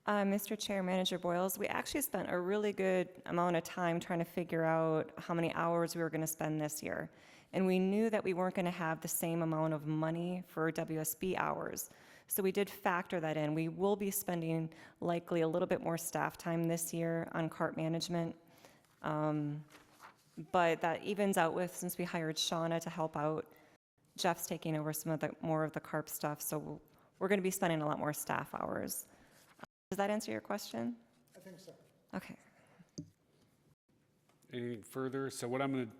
Mr. Chair, Manager Boyles, we actually spent a really good amount of time trying to figure out how many hours we were going to spend this year. And we knew that we weren't going to have the same amount of money for WSB hours. So we did factor that in. We will be spending likely a little bit more staff time this year on CART management. But that evens out with, since we hired Shauna to help out, Jeff's taking over some of the more of the CARP stuff. So we're going to be spending a lot more staff hours. Does that answer your question? I think so. Okay. Anything further? So what I'm going to,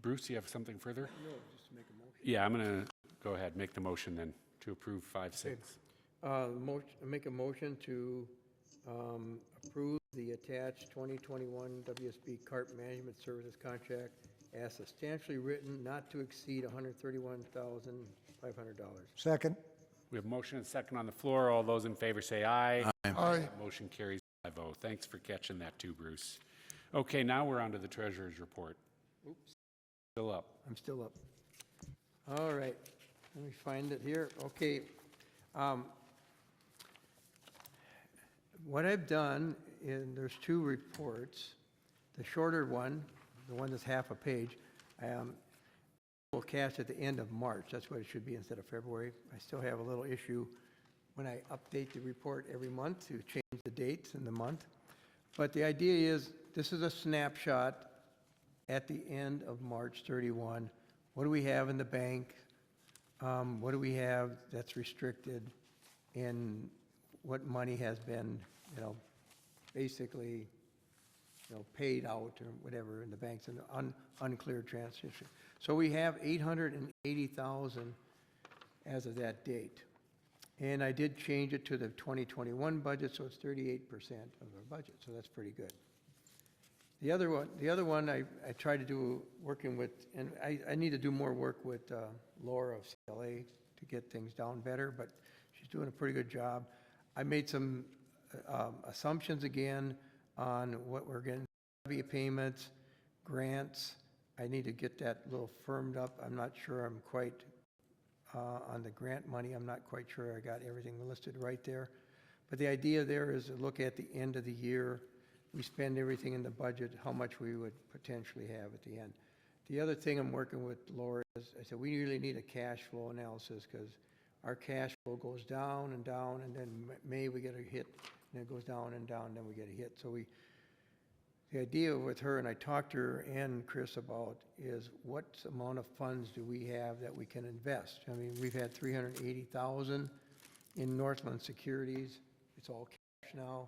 Bruce, you have something further? No, just make a motion. Yeah, I'm going to go ahead, make the motion then to approve 5-6. Make a motion to approve the attached 2021 WSB CARP Management Services contract as substantially written, not to exceed $131,500. Second. We have motion and second on the floor. All those in favor say aye. Aye. Motion carries 5-0. Thanks for catching that too, Bruce. Okay, now we're on to the treasurer's report. Oops, Still up. I'm still up. All right, let me find it here. Okay. What I've done, there's two reports. The shorter one, the one that's half a page, will cast at the end of March. That's what it should be instead of February. I still have a little issue when I update the report every month to change the dates in the month. But the idea is, this is a snapshot at the end of March 31. What do we have in the bank? What do we have that's restricted? And what money has been, basically, paid out or whatever in the banks and unclear transition. So we have 880,000 as of that date. And I did change it to the 2021 budget, so it's 38% of our budget, so that's pretty good. The other one I tried to do working with, and I need to do more work with Laura of CLA to get things down better, but she's doing a pretty good job. I made some assumptions again on what we're getting, levy payments, grants. I need to get that a little firmed up. I'm not sure I'm quite on the grant money. I'm not quite sure I got everything listed right there. But the idea there is to look at the end of the year. We spend everything in the budget, how much we would potentially have at the end. The other thing I'm working with Laura is, I said, we really need a cash flow analysis because our cash flow goes down, and then May we get a hit, and then it goes down, and then we get a hit. So the idea with her, and I talked to her and Chris about, is what amount of funds do we have that we can invest? I mean, we've had $380,000 in Northland Securities. It's all cash now.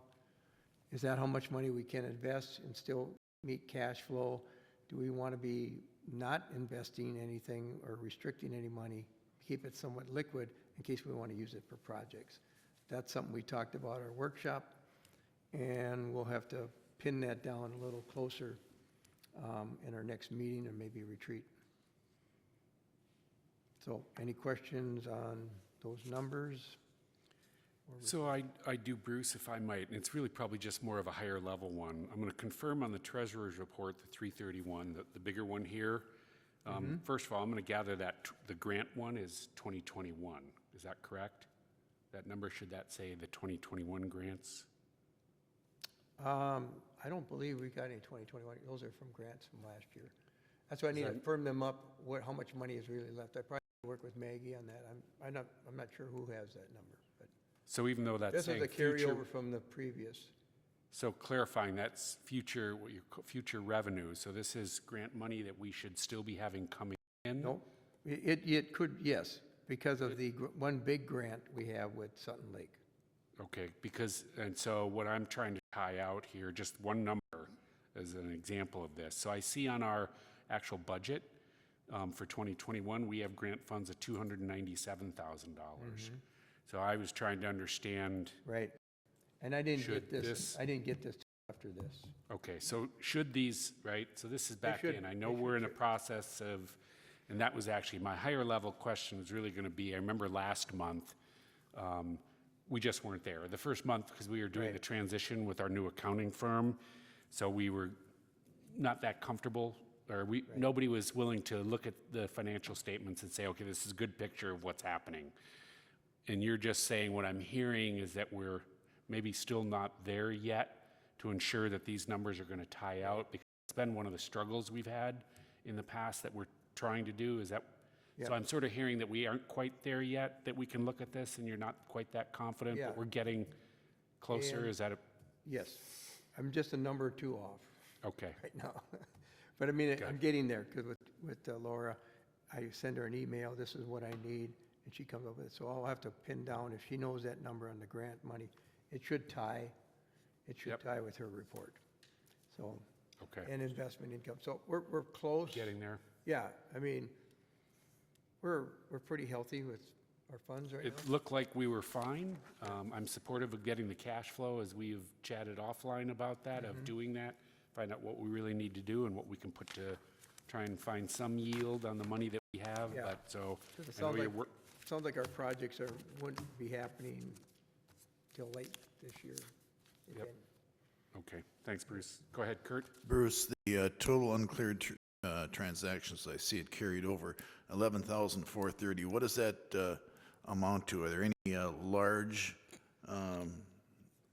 Is that how much money we can invest and still meet cash flow? Do we want to be not investing anything or restricting any money, keep it somewhat liquid in case we want to use it for projects? That's something we talked about at our workshop, and we'll have to pin that down a little closer in our next meeting or maybe retreat. So any questions on those numbers? So I do, Bruce, if I might, and it's really probably just more of a higher level one. I'm going to confirm on the treasurer's report, the 331, the bigger one here. First of all, I'm going to gather that the grant one is 2021. Is that correct? That number, should that say the 2021 grants? I don't believe we got any 2021. Those are from grants from last year. That's why I need to firm them up, how much money is really left. I probably work with Maggie on that. I'm not sure who has that number. But So even though that's this saying is a carryover from the previous. So clarifying, that's future, future revenue. So this is grant money that we should still be having coming in? Nope. It could, yes, because of the one big grant we have with Sutton Lake. Okay, because, and so what I'm trying to tie out here, just one number as an example of this. So I see on our actual budget for 2021, we have grant funds of $297,000. So I was trying to understand. Right. And I didn't Should get this, this- I didn't get this after this. Okay, so should these, right, so this is back should- in. I know they we're should in a process of, and that was actually, my higher level question was really going to be, I remember last month, we just weren't there. The first month, because we were doing Right. the transition with our new accounting firm, so we were not that comfortable, or nobody was willing to look at the financial statements and say, okay, this is a good picture of what's happening. And you're just saying what I'm hearing is that we're maybe still not there yet to ensure that these numbers are going to tie out, because it's been one of the struggles we've had in the past that we're trying to do. Is that, Yeah. so I'm sort of hearing that we aren't quite there yet, that we can look at this and you're not quite that confident, Yeah. but we're getting closer. And- Is that Yes. I'm just a number or two off okay? right now. But I mean, I'm getting there, because with Laura, I send her an email, this is what I need, and she comes up with it. So I'll have to pin down, if she knows that number on the grant money, it should tie with her report. So, Okay. and investment income. So we're close. Getting there. Yeah, I mean, we're pretty healthy with our funds right now. It looked like we were fine. I'm supportive of getting the cash flow, as we've chatted offline about that, of doing that, find out what we really need to do and what we can put to try and find some yield on the money that we have. Yeah. But so, Because it I know sounds you're like, sounds like our projects wouldn't be happening till late this year. if Yep. any. okay, thanks, Bruce. Go ahead, Kurt. Bruce, the total uncleared transactions, I see it carried over, 11,430. What does that amount to? Are there any large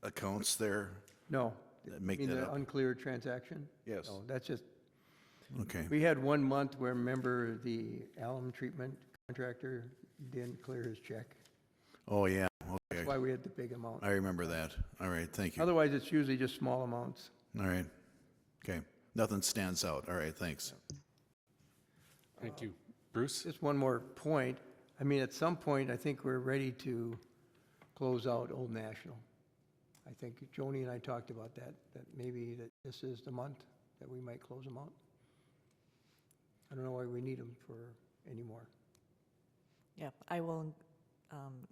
accounts there? No. That make You mean that the up? uncleared transaction? Yes. No, that's just, Okay. we had 1 month where, remember, the alum treatment contractor didn't clear his check. Oh, yeah, That's okay. why we had the big amount. I remember that. All right, thank you. Otherwise, it's usually just small amounts. All right. Okay. Nothing stands out. All right, thanks. Thank you. Bruce? Just one more point. I mean, at some point, I think we're ready to close out Old National. I think Joni and I talked about that maybe that this is the month that we might close them out. I don't know why we need them for anymore. Yeah, I will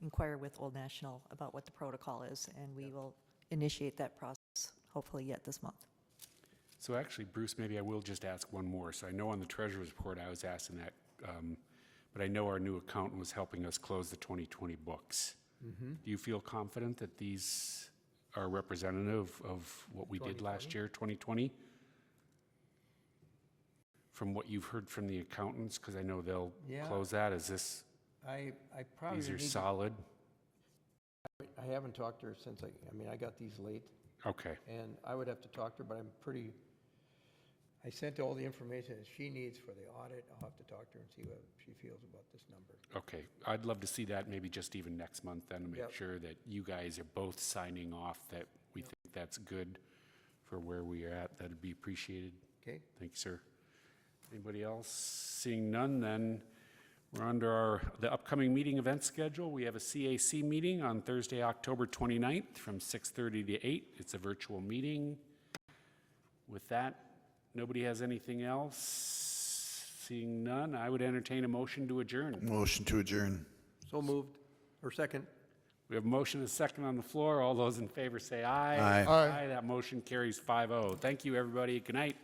inquire with Old National about what the protocol is, and we will initiate that process hopefully yet this month. So actually, Bruce, maybe I will just ask one more. So I know on the treasurer's report I was asking that, but I know our new accountant was helping us close the 2020 books. Do you feel confident that these are representative of what we did last year, 2020? From what you've heard from the accountants, because I know they'll Yeah. close that. Is this, I probably these are need to- solid? I haven't talked to her since I mean, I got these late, Okay, and I would have to talk to her, but I sent all the information that she needs for the audit. I'll have to talk to her and see what she feels about this number. okay. I'd love to see that maybe just even next month then, to make Yep. sure that you guys are both signing off that we think that's good for where we are at. That'd be appreciated. Okay? Thank you, sir. Anybody else? Seeing none, then we're under the upcoming meeting event schedule. We have a CAC meeting on Thursday, October 29th from 6:30 to 8. It's a virtual meeting. With that, nobody has anything else? Seeing none, I would entertain a motion to adjourn. Motion to adjourn. So moved, or second. We have a motion and a second on the floor. All those in favor say aye. Aye. Aye. That motion carries 5-0. Thank you, everybody. Good night.